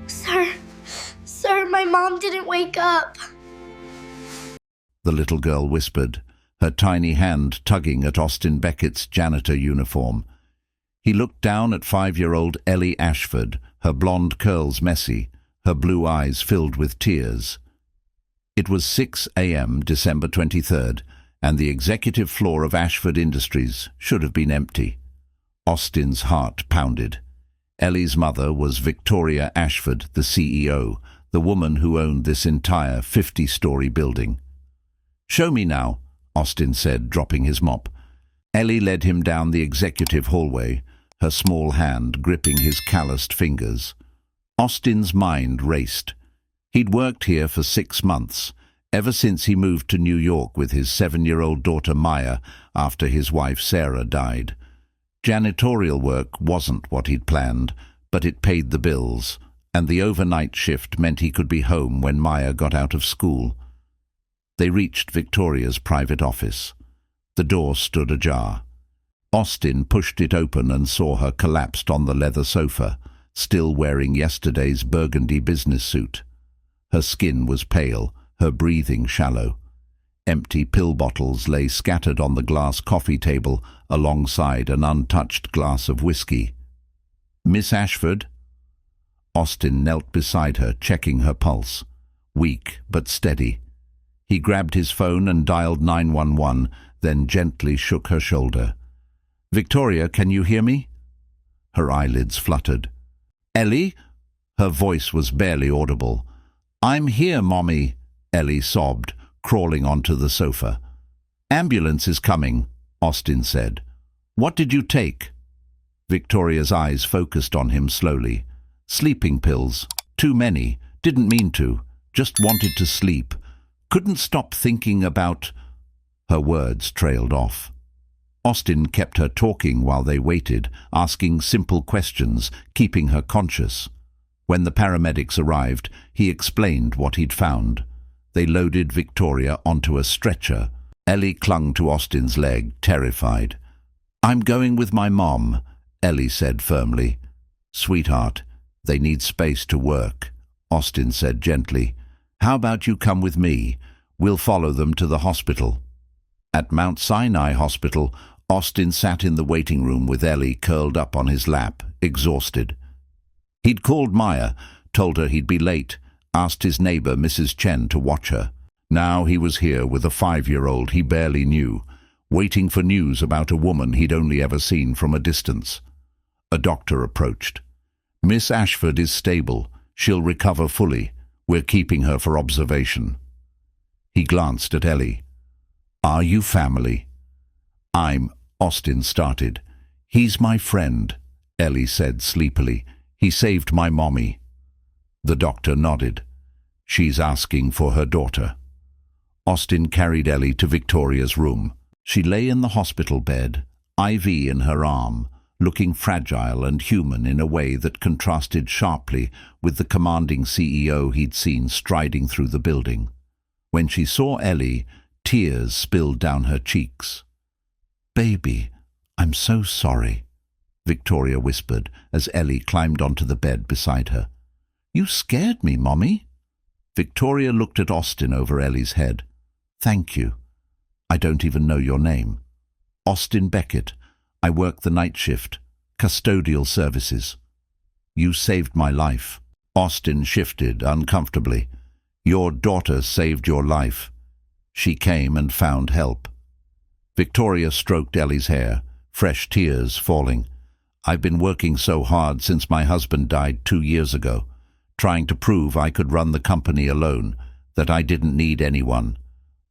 Sir, my mom didn't wake up. The little girl whispered, her tiny hand tugging at Austin Beckett's janitor uniform. He looked down at 5-year-old Ellie Ashford, her blonde curls messy, her blue eyes filled with tears. It was 6 a.m., December 23rd, and the executive floor of Ashford Industries should have been empty. Austin's heart pounded. Ellie's mother was Victoria Ashford, the CEO, the woman who owned this entire 50-story building. "Show me now," Austin said, dropping his mop. Ellie led him down the executive hallway, her small hand gripping his calloused fingers. Austin's mind raced. He'd worked here for 6 months, ever since he moved to New York with his 7-year-old daughter Maya after his wife Sarah died. Janitorial work wasn't what he'd planned, but it paid the bills, and the overnight shift meant he could be home when Maya got out of school. They reached Victoria's private office. The door stood ajar. Austin pushed it open and saw her collapsed on the leather sofa, still wearing yesterday's burgundy business suit. Her skin was pale, her breathing shallow. Empty pill bottles lay scattered on the glass coffee table alongside an untouched glass of whiskey. "Miss Ashford?" Austin knelt beside her, checking her pulse. Weak but steady. He grabbed his phone and dialed 911, then gently shook her shoulder. "Victoria, can you hear me?" Her eyelids fluttered. "Ellie?" Her voice was barely audible. "I'm here, Mommy," Ellie sobbed, crawling onto the sofa. "Ambulance is coming," Austin said. "What did you take?" Victoria's eyes focused on him slowly. "Sleeping pills. Too many. Didn't mean to. Just wanted to sleep. Couldn't stop thinking about—" Her words trailed off. Austin kept her talking while they waited, asking simple questions, keeping her conscious. When the paramedics arrived, he explained what he'd found. They loaded Victoria onto a stretcher. Ellie clung to Austin's leg, terrified. "I'm going with my mom," Ellie said firmly. "Sweetheart, they need space to work," Austin said gently. "How about you come with me? We'll follow them to the hospital." At Mount Sinai Hospital, Austin sat in the waiting room with Ellie curled up on his lap, exhausted. He'd called Maya, told her he'd be late, asked his neighbor, Mrs. Chen, to watch her. Now he was here with a 5-year-old he barely knew, waiting for news about a woman he'd only ever seen from a distance. A doctor approached. "Miss Ashford is stable. She'll recover fully. We're keeping her for observation." He glanced at Ellie. "Are you family?" Austin started. "He's my friend," Ellie said sleepily. "He saved my mommy." The doctor nodded. "She's asking for her daughter." Austin carried Ellie to Victoria's room. She lay in the hospital bed, IV in her arm, looking fragile and human in a way that contrasted sharply with the commanding CEO he'd seen striding through the building. When she saw Ellie, tears spilled down her cheeks. "Baby, I'm so sorry," Victoria whispered as Ellie climbed onto the bed beside her. "You scared me, Mommy." Victoria looked at Austin over Ellie's head. "Thank you. I don't even know your name." "Austin Beckett. I work the night shift, custodial services." "You saved my life." Austin shifted uncomfortably. "Your daughter saved your life. She came and found help." Victoria stroked Ellie's hair, fresh tears falling. "I've been working so hard since my husband died 2 years ago, trying to prove I could run the company alone, that I didn't need anyone.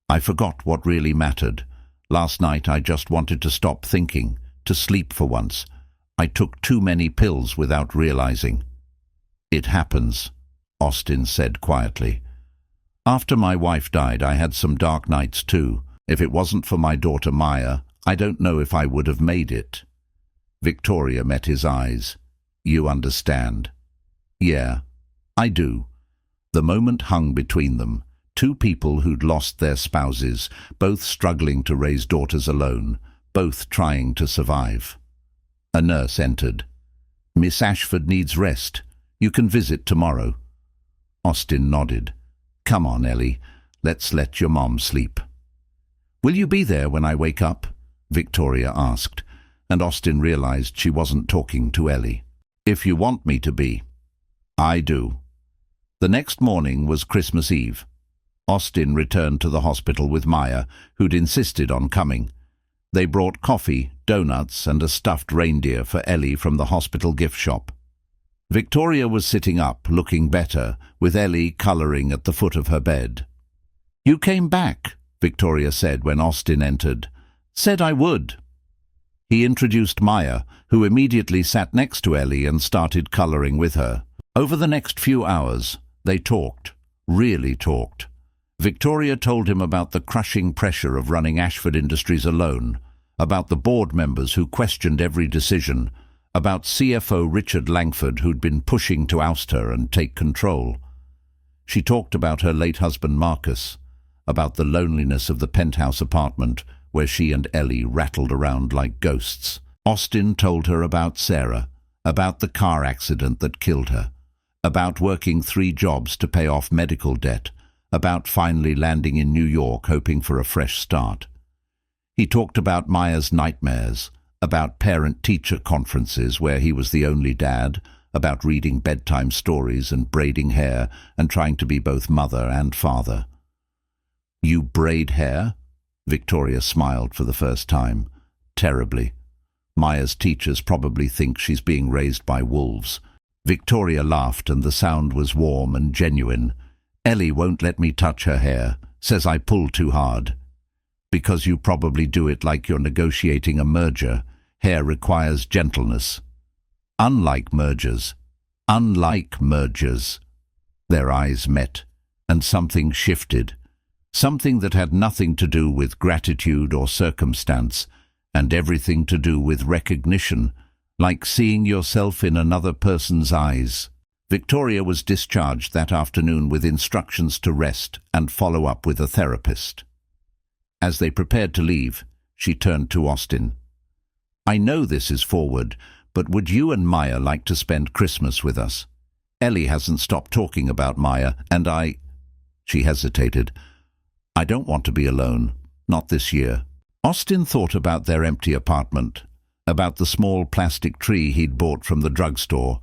I forgot what really mattered. Last night I just wanted to stop thinking, to sleep for once. I took too many pills without realizing." "It happens," Austin said quietly. "After my wife died, I had some dark nights too. If it wasn't for my daughter Maya, I don't know if I would have made it." Victoria met his eyes. "You understand." "Yeah, I do." The moment hung between them. 2 people who'd lost their spouses, both struggling to raise daughters alone, both trying to survive. A nurse entered. "Miss Ashford needs rest. You can visit tomorrow." Austin nodded. "Come on, Ellie. Let's let your mom sleep." "Will you be there when I wake up?" Victoria asked, and Austin realized she wasn't talking to Ellie. "If you want me to be." "I do." The next morning was Christmas Eve. Austin returned to the hospital with Maya, who'd insisted on coming. They brought coffee, donuts, and a stuffed reindeer for Ellie from the hospital gift shop. Victoria was sitting up, looking better, with Ellie colouring at the foot of her bed. "You came back," Victoria said when Austin entered. "Said I would." He introduced Maya, who immediately sat next to Ellie and started colouring with her. Over the next few hours, they talked, really talked. Victoria told him about the crushing pressure of running Ashford Industries alone, about the board members who questioned every decision, about CFO Richard Langford who'd been pushing to oust her and take control. She talked about her late husband Marcus, about the loneliness of the penthouse apartment where she and Ellie rattled around like ghosts. Austin told her about Sarah, about the car accident that killed her, about working 3 jobs to pay off medical debt, about finally landing in New York hoping for a fresh start. He talked about Maya's nightmares, about parent-teacher conferences where he was the only dad, about reading bedtime stories and braiding hair and trying to be both mother and father. "You braid hair?" Victoria smiled for the first time. Terribly. Maya's teachers probably think she's being raised by wolves. Victoria laughed, and the sound was warm and genuine. "Ellie won't let me touch her hair, says I pull too hard." "Because you probably do it like you're negotiating a merger. Hair requires gentleness." Unlike mergers. Unlike mergers." Their eyes met, and something shifted. Something that had nothing to do with gratitude or circumstance, and everything to do with recognition, like seeing yourself in another person's eyes. Victoria was discharged that afternoon with instructions to rest and follow up with a therapist. As they prepared to leave, she turned to Austin. "I know this is forward, but would you and Maya like to spend Christmas with us? Ellie hasn't stopped talking about Maya, and I—" She hesitated. "I don't want to be alone, not this year." Austin thought about their empty apartment, about the small plastic tree he'd bought from the drugstore,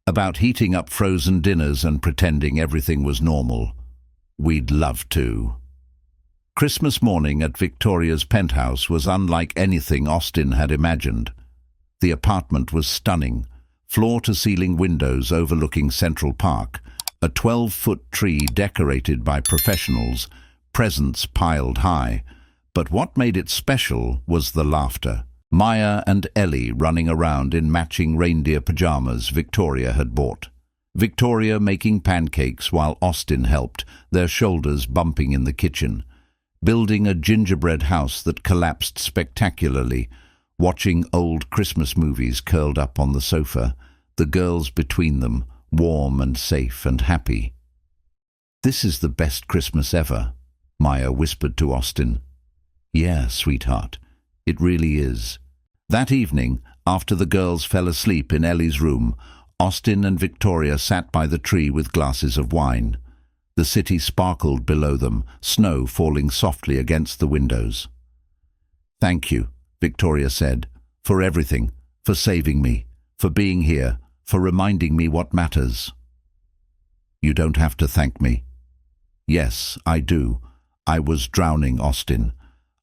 about heating up frozen dinners and pretending everything was normal. "We'd love to." Christmas morning at Victoria's penthouse was unlike anything Austin had imagined. The apartment was stunning, floor-to-ceiling windows overlooking Central Park, a 12-foot tree decorated by professionals, presents piled high. But what made it special was the laughter. Maya and Ellie running around in matching reindeer pajamas Victoria had bought. Victoria making pancakes while Austin helped, their shoulders bumping in the kitchen. Building a gingerbread house that collapsed spectacularly, watching old Christmas movies curled up on the sofa, the girls between them, warm and safe and happy. "This is the best Christmas ever," Maya whispered to Austin. "Yeah, sweetheart, it really is." That evening, after the girls fell asleep in Ellie's room, Austin and Victoria sat by the tree with glasses of wine. The city sparkled below them, snow falling softly against the windows. "Thank you," Victoria said, "for everything, for saving me, for being here, for reminding me what matters." "You don't have to thank me." "Yes, I do. I was drowning, Austin.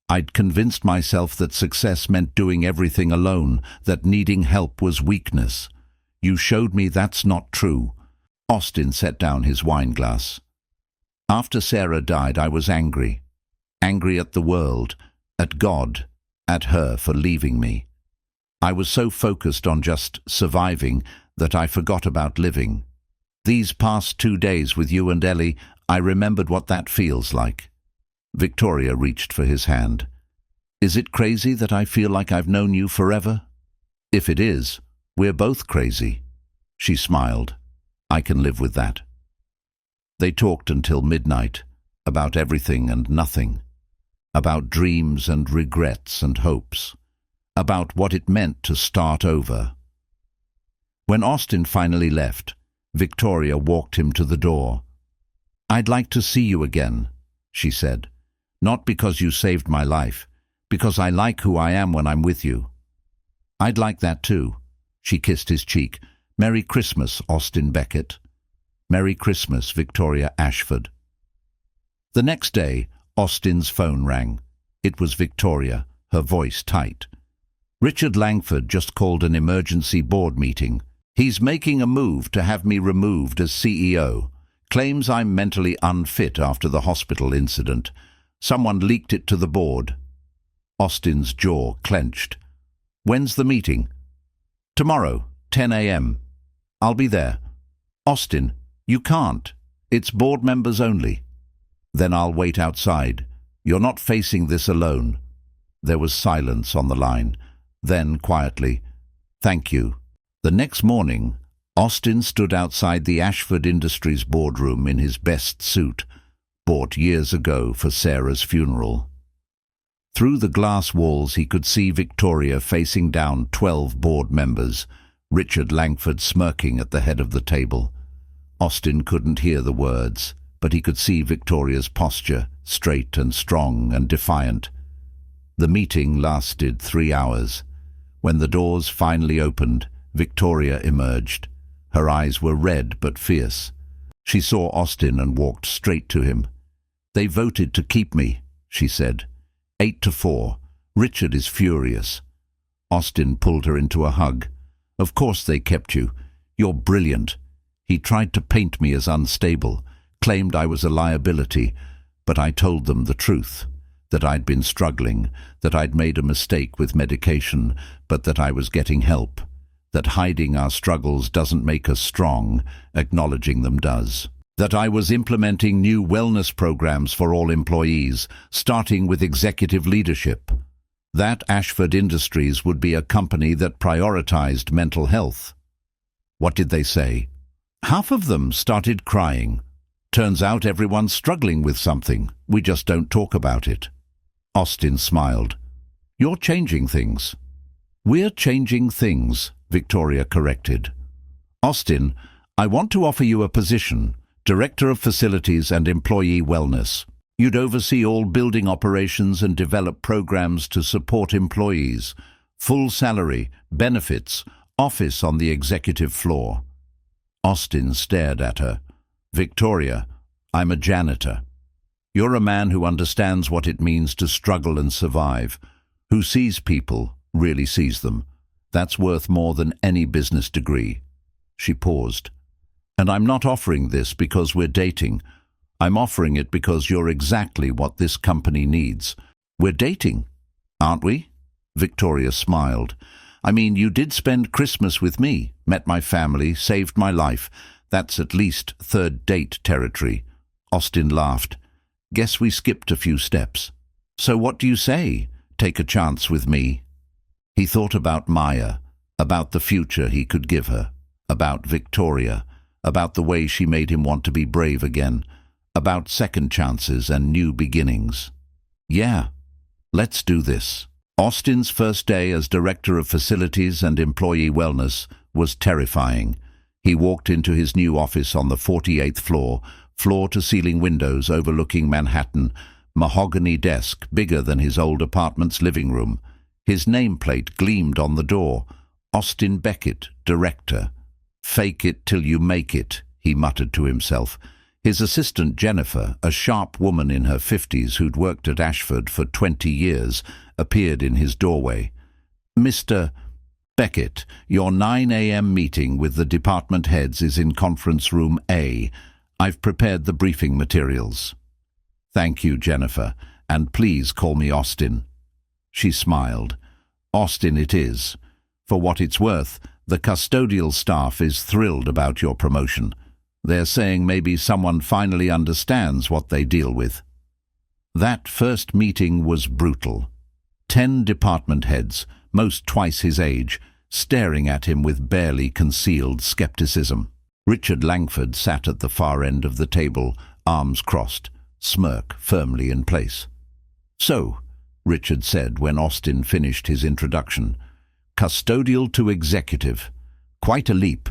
I'd convinced myself that success meant doing everything alone, that needing help was weakness. You showed me that's not true." Austin set down his wine glass. "After Sarah died, I was angry. Angry at the world, at God, at her for leaving me. I was so focused on just surviving that I forgot about living. These past 2 days with you and Ellie, I remembered what that feels like." Victoria reached for his hand. "Is it crazy that I feel like I've known you forever?" "If it is, we're both crazy." She smiled. "I can live with that." They talked until midnight, about everything and nothing, about dreams and regrets and hopes, about what it meant to start over. When Austin finally left, Victoria walked him to the door. "I'd like to see you again," she said. "Not because you saved my life, because I like who I am when I'm with you." "I'd like that too." She kissed his cheek. "Merry Christmas, Austin Beckett." "Merry Christmas, Victoria Ashford." The next day, Austin's phone rang. It was Victoria, her voice tight. "Richard Langford just called an emergency board meeting. He's making a move to have me removed as CEO. Claims I'm mentally unfit after the hospital incident. Someone leaked it to the board." Austin's jaw clenched. "When's the meeting?" "Tomorrow, 10 a.m. I'll be there." "Austin, you can't. It's board members only." "Then I'll wait outside. You're not facing this alone." There was silence on the line. Then, quietly, "Thank you." The next morning, Austin stood outside the Ashford Industries boardroom in his best suit, bought years ago for Sarah's funeral. Through the glass walls he could see Victoria facing down 12 board members, Richard Langford smirking at the head of the table. Austin couldn't hear the words, but he could see Victoria's posture, straight and strong and defiant. The meeting lasted 3 hours. When the doors finally opened, Victoria emerged. Her eyes were red but fierce. She saw Austin and walked straight to him. "They voted to keep me," she said. 8-4. Richard is furious." Austin pulled her into a hug. "Of course they kept you. You're brilliant. He tried to paint me as unstable, claimed I was a liability, but I told them the truth, that I'd been struggling, that I'd made a mistake with medication, but that I was getting help, that hiding our struggles doesn't make us strong, acknowledging them does. That I was implementing new wellness programs for all employees, starting with executive leadership. That Ashford Industries would be a company that prioritized mental health." "What did they say?" "Half of them started crying. Turns out everyone's struggling with something. We just don't talk about it." Austin smiled. "You're changing things." "We're changing things," Victoria corrected. "Austin, I want to offer you a position, Director of Facilities and Employee Wellness. You'd oversee all building operations and develop programs to support employees. Full salary, benefits, office on the executive floor." Austin stared at her. "Victoria, I'm a janitor. You're a man who understands what it means to struggle and survive, who sees people, really sees them. That's worth more than any business degree." She paused. "And I'm not offering this because we're dating. I'm offering it because you're exactly what this company needs." "We're dating, aren't we?" Victoria smiled. "I mean, you did spend Christmas with me, met my family, saved my life. That's at least third date territory." Austin laughed. "Guess we skipped a few steps." "So what do you say? Take a chance with me?" He thought about Maya, about the future he could give her, about Victoria, about the way she made him want to be brave again, about second chances and new beginnings. "Yeah, let's do this." Austin's first day as Director of Facilities and Employee Wellness was terrifying. He walked into his new office on the 48th floor, floor-to-ceiling windows overlooking Manhattan, mahogany desk bigger than his old apartment's living room. His nameplate gleamed on the door. "Austin Beckett, Director." "Fake it till you make it," he muttered to himself. His assistant Jennifer, a sharp woman in her 50s who'd worked at Ashford for 20 years, appeared in his doorway. "Mr. Beckett, your 9 a.m. meeting with the department heads is in conference room A. I've prepared the briefing materials." "Thank you, Jennifer, and please call me Austin." She smiled. "Austin it is. For what it's worth, the custodial staff is thrilled about your promotion. They're saying maybe someone finally understands what they deal with." That first meeting was brutal. 10 department heads, most twice his age, staring at him with barely concealed skepticism. Richard Langford sat at the far end of the table, arms crossed, smirk firmly in place. "So," Richard said when Austin finished his introduction, "custodial to executive. Quite a leap.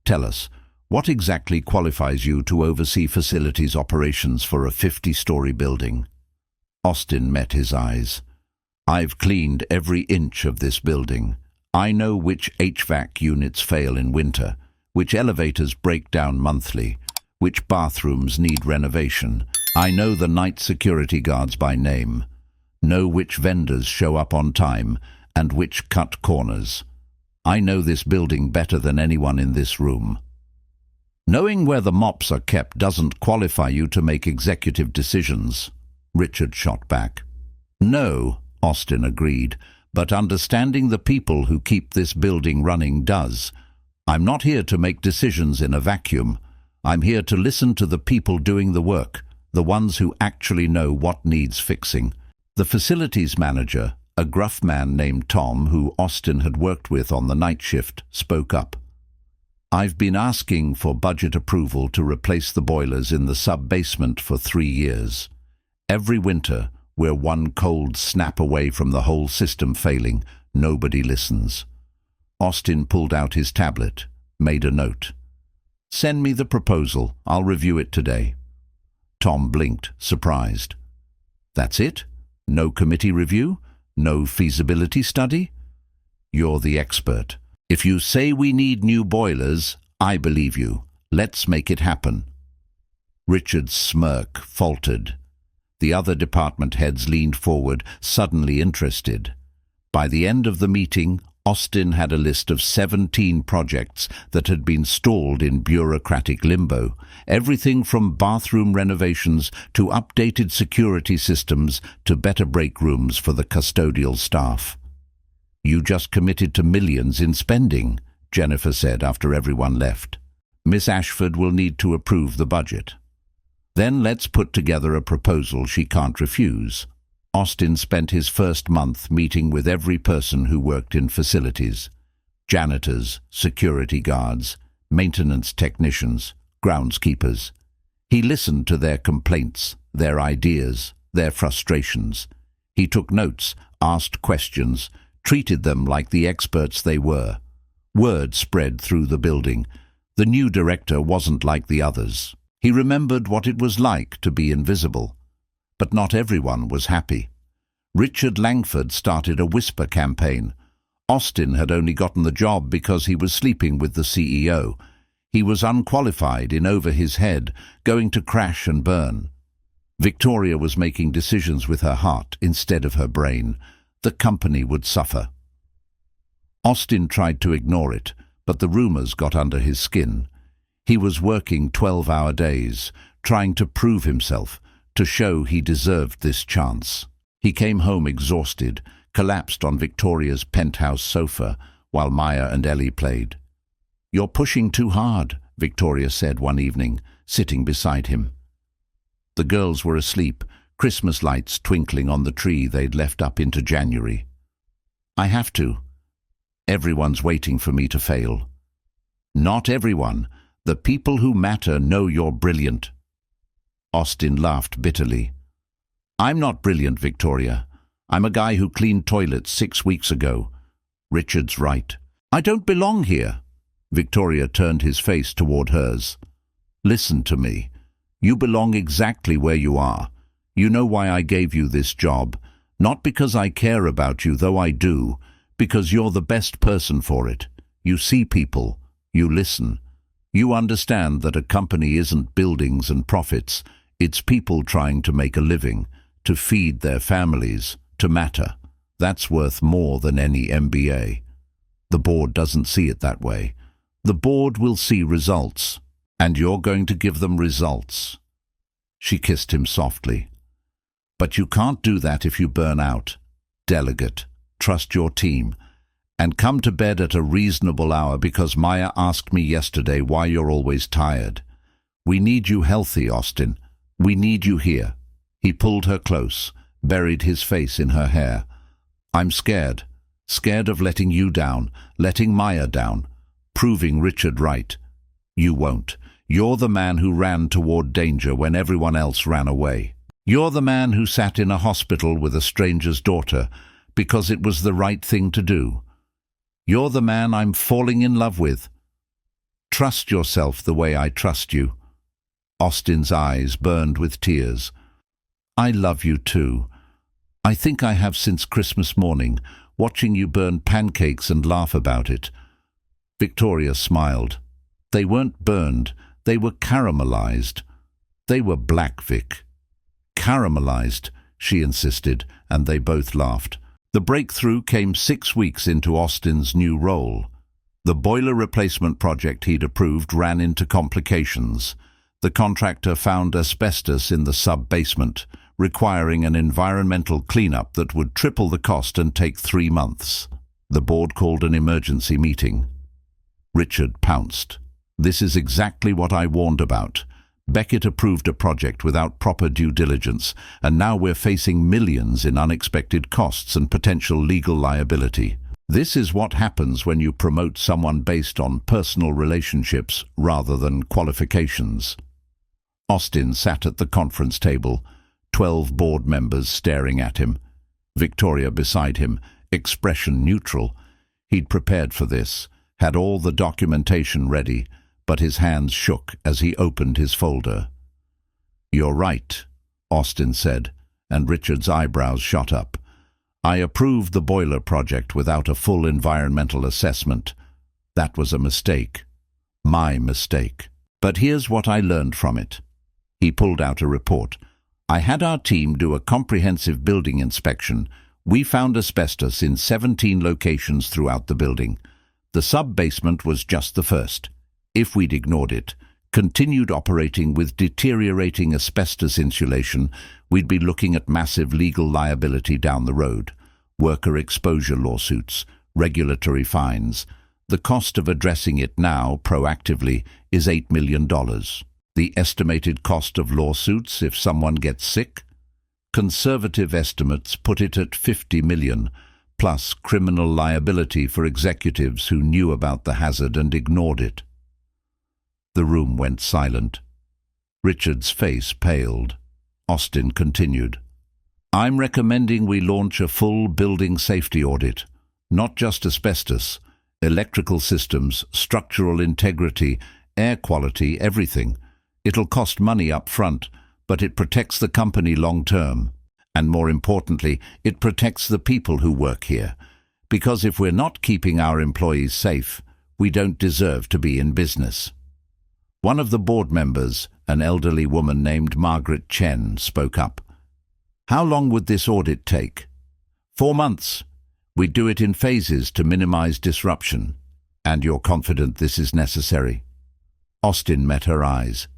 Tell us, What exactly qualifies you to oversee facilities operations for a 50-story building? Austin met his eyes. I've cleaned every inch of this building. I know which HVAC units fail in winter, which elevators break down monthly, which bathrooms need renovation. I know the night security guards by name, know which vendors show up on time and which cut corners. I know this building better than anyone in this room. Knowing where the mops are kept doesn't qualify you to make executive decisions, Richard shot back. No, Austin agreed, but understanding the people who keep this building running does. I'm not here to make decisions in a vacuum. I'm here to listen to the people doing the work, the ones who actually know what needs fixing. The facilities manager, a gruff man named Tom, who Austin had worked with on the night shift, spoke up. I've been asking for budget approval to replace the boilers in the sub-basement for 3 years. Every winter, we're one cold snap away from the whole system failing. Nobody listens. Austin pulled out his tablet, made a note. Send me the proposal. I'll review it today. Tom blinked, surprised. That's it? No committee review? No feasibility study? You're the expert. If you say we need new boilers, I believe you. Let's make it happen. Richard's smirk faltered. The other department heads leaned forward, suddenly interested. By the end of the meeting, Austin had a list of 17 projects that had been stalled in bureaucratic limbo, everything from bathroom renovations to updated security systems to better break rooms for the custodial staff. You just committed to millions in spending, Jennifer said after everyone left. Miss Ashford will need to approve the budget. Then let's put together a proposal she can't refuse. Austin spent his first month meeting with every person who worked in facilities. Janitors, security guards, maintenance technicians, groundskeepers. He listened to their complaints, their ideas, their frustrations. He took notes, asked questions, treated them like the experts they were. Word spread through the building. The new director wasn't like the others. He remembered what it was like to be invisible. But not everyone was happy. Richard Langford started a whisper campaign. Austin had only gotten the job because he was sleeping with the CEO. He was unqualified, in over his head, going to crash and burn. Victoria was making decisions with her heart instead of her brain. The company would suffer. Austin tried to ignore it, but the rumors got under his skin. He was working 12-hour days, trying to prove himself, to show he deserved this chance. He came home exhausted, collapsed on Victoria's penthouse sofa while Maya and Ellie played. "You're pushing too hard," Victoria said one evening, sitting beside him. The girls were asleep, Christmas lights twinkling on the tree they'd left up into January. "I have to. Everyone's waiting for me to fail." "Not everyone. The people who matter know you're brilliant." Austin laughed bitterly. "I'm not brilliant, Victoria. I'm a guy who cleaned toilets 6 weeks ago." "Richard's right. I don't belong here." Victoria turned his face toward hers. "Listen to me. You belong exactly where you are. You know why I gave you this job. Not because I care about you, though I do, because you're the best person for it. You see people. You listen. You understand that a company isn't buildings and profits. It's people trying to make a living, to feed their families, to matter. That's worth more than any MBA. The board doesn't see it that way. The board will see results, and you're going to give them results." She kissed him softly. "But you can't do that if you burn out. Delegate, trust your team. And come to bed at a reasonable hour, because Maya asked me yesterday why you're always tired. We need you healthy, Austin. We need you here." He pulled her close, buried his face in her hair. "I'm scared. Scared of letting you down, letting Maya down, proving Richard right. You won't. You're the man who ran toward danger when everyone else ran away. You're the man who sat in a hospital with a stranger's daughter because it was the right thing to do. You're the man I'm falling in love with." Trust yourself the way I trust you." Austin's eyes burned with tears. "I love you too. I think I have since Christmas morning, watching you burn pancakes and laugh about it." Victoria smiled. "They weren't burned, they were caramelized." "They were black, Vic." "Caramelized," she insisted, and they both laughed. The breakthrough came 6 weeks into Austin's new role. The boiler replacement project he'd approved ran into complications. The contractor found asbestos in the sub-basement, requiring an environmental cleanup that would triple the cost and take 3 months. The board called an emergency meeting. Richard pounced. "This is exactly what I warned about. Beckett approved a project without proper due diligence, and now we're facing millions in unexpected costs and potential legal liability. This is what happens when you promote someone based on personal relationships rather than qualifications." Austin sat at the conference table, 12 board members staring at him. Victoria beside him, expression neutral. He'd prepared for this, had all the documentation ready, but his hands shook as he opened his folder. "You're right," Austin said, and Richard's eyebrows shot up. "I approved the boiler project without a full environmental assessment. That was a mistake. My mistake. But here's what I learned from it." He pulled out a report. "I had our team do a comprehensive building inspection. We found asbestos in 17 locations throughout the building. The sub-basement was just the first. If we'd ignored it, continued operating with deteriorating asbestos insulation, we'd be looking at massive legal liability down the road. Worker exposure lawsuits, regulatory fines. The cost of addressing it now, proactively, is $8 million. The estimated cost of lawsuits if someone gets sick? Conservative estimates put it at $50 million, plus criminal liability for executives who knew about the hazard and ignored it." The room went silent. Richard's face paled. Austin continued. "I'm recommending we launch a full building safety audit. Not just asbestos, electrical systems, structural integrity, air quality, everything. It'll cost money up front, but it protects the company long term. And more importantly, it protects the people who work here. Because if we're not keeping our employees safe, we don't deserve to be in business." One of the board members, an elderly woman named Margaret Chen, spoke up. "How long would this audit take?" 4 months. We'd do it in phases to minimize disruption. And you're confident this is necessary?" Austin met her eyes.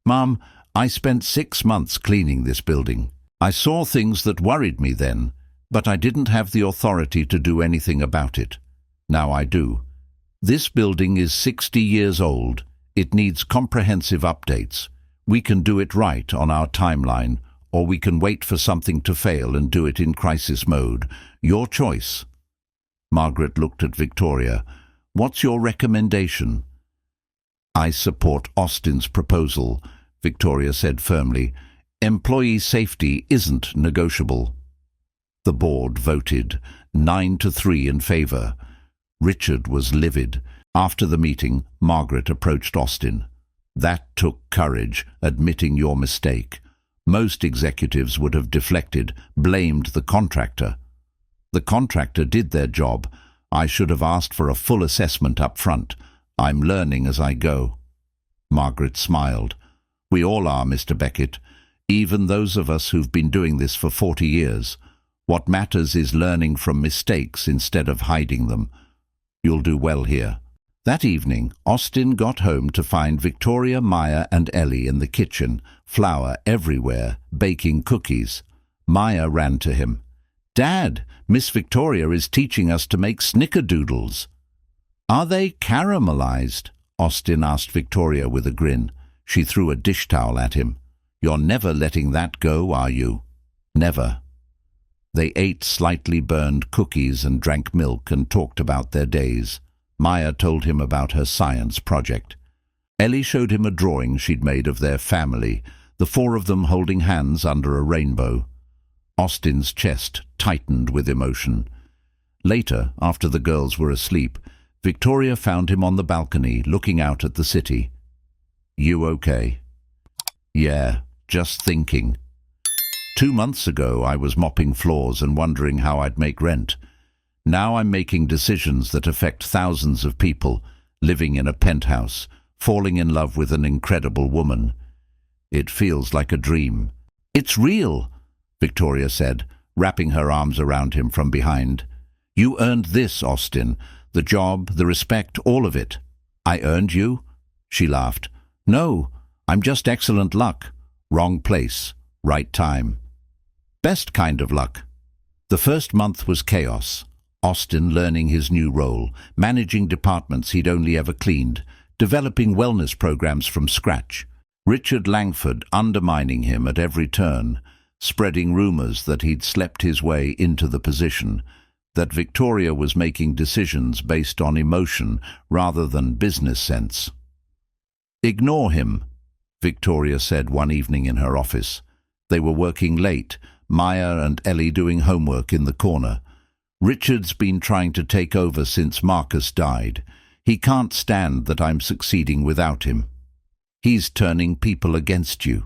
"Mom, I spent 6 months cleaning this building. I saw things that worried me then, but I didn't have the authority to do anything about it. Now I do. This building is 60 years old. It needs comprehensive updates. We can do it right on our timeline, or we can wait for something to fail and do it in crisis mode. Your choice." Margaret looked at Victoria. "What's your recommendation?" "I support Austin's proposal," Victoria said firmly. "Employee safety isn't negotiable." The board voted 9-3 in favor. Richard was livid. After the meeting, Margaret approached Austin. "That took courage, admitting your mistake. Most executives would have deflected, blamed the contractor. The contractor did their job. I should have asked for a full assessment up front. I'm learning as I go." Margaret smiled. "We all are, Mr. Beckett. Even those of us who've been doing this for 40 years. What matters is learning from mistakes instead of hiding them. You'll do well here." That evening, Austin got home to find Victoria, Maya and Ellie in the kitchen, flour everywhere, baking cookies. Maya ran to him. "Dad, Miss Victoria is teaching us to make snickerdoodles." "Are they caramelized?" Austin asked Victoria with a grin. She threw a dish towel at him. "You're never letting that go, are you?" "Never." They ate slightly burned cookies and drank milk and talked about their days. Maya told him about her science project. Ellie showed him a drawing she'd made of their family, the 4 of them holding hands under a rainbow. Austin's chest tightened with emotion. Later, after the girls were asleep, Victoria found him on the balcony, looking out at the city. "You okay?" "Yeah, just thinking. 2 months ago I was mopping floors and wondering how I'd make rent. Now I'm making decisions that affect thousands of people, living in a penthouse, falling in love with an incredible woman. It feels like a dream." "It's real," Victoria said, wrapping her arms around him from behind. "You earned this, Austin. The job, the respect, all of it." "I earned you?" She laughed. "No, I'm just excellent luck. Wrong place, right time. Best kind of luck." The first month was chaos. Austin learning his new role, managing departments he'd only ever cleaned, developing wellness programs from scratch. Richard Langford undermining him at every turn, spreading rumors that he'd slept his way into the position, that Victoria was making decisions based on emotion rather than business sense. "Ignore him," Victoria said one evening in her office. They were working late, Maya and Ellie doing homework in the corner. "Richard's been trying to take over since Marcus died. He can't stand that I'm succeeding without him. He's turning people against you."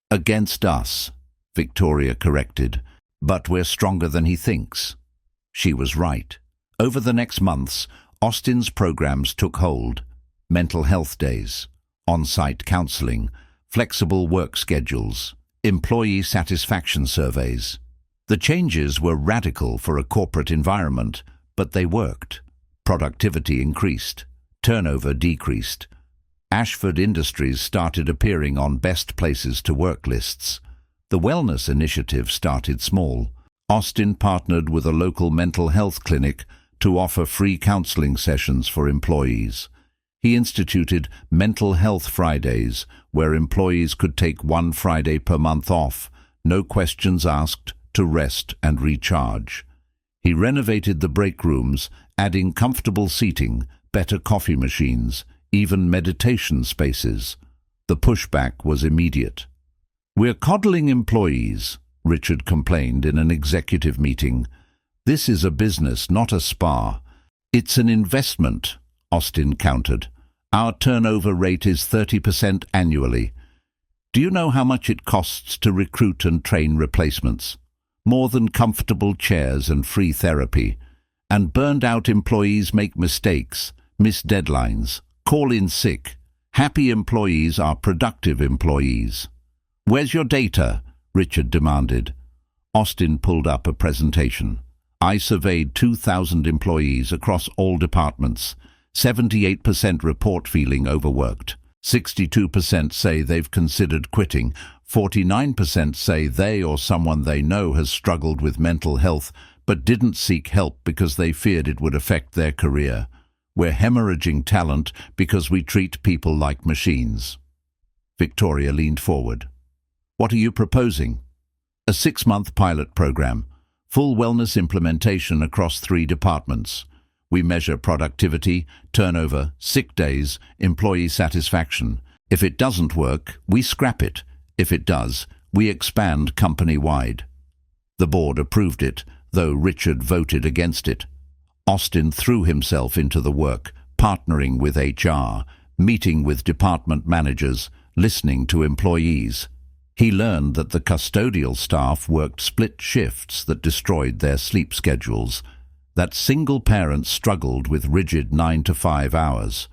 "Against us," Victoria corrected. "But we're stronger than he thinks." She was right. Over the next months, Austin's programs took hold. Mental health days, on-site counseling, flexible work schedules, employee satisfaction surveys. The changes were radical for a corporate environment, but they worked. Productivity increased. Turnover decreased. Ashford Industries started appearing on best places to work lists. The wellness initiative started small. Austin partnered with a local mental health clinic to offer free counseling sessions for employees. He instituted Mental Health Fridays, where employees could take 1 Friday per month off, no questions asked, to rest and recharge. He renovated the break rooms, adding comfortable seating, better coffee machines, even meditation spaces. The pushback was immediate. "We're coddling employees," Richard complained in an executive meeting. "This is a business, not a spa." "It's an investment," Austin countered. "Our turnover rate is 30% annually. Do you know how much it costs to recruit and train replacements? More than comfortable chairs and free therapy. And burned-out employees make mistakes, miss deadlines, call in sick. Happy employees are productive employees." "Where's your data?" Richard demanded. Austin pulled up a presentation. "I surveyed 2,000 employees across all departments. 78% report feeling overworked. 62% say they've considered quitting. 49% say they or someone they know has struggled with mental health but didn't seek help because they feared it would affect their career. We're hemorrhaging talent because we treat people like machines." Victoria leaned forward. "What are you proposing?" "A 6-month pilot program. Full wellness implementation across 3 departments. We measure productivity, turnover, sick days, employee satisfaction. If it doesn't work, we scrap it. If it does, we expand company-wide." The board approved it, though Richard voted against it. Austin threw himself into the work, partnering with HR, meeting with department managers, listening to employees. He learned that the custodial staff worked split shifts that destroyed their sleep schedules, that single parents struggled with rigid 9 to 5 hours,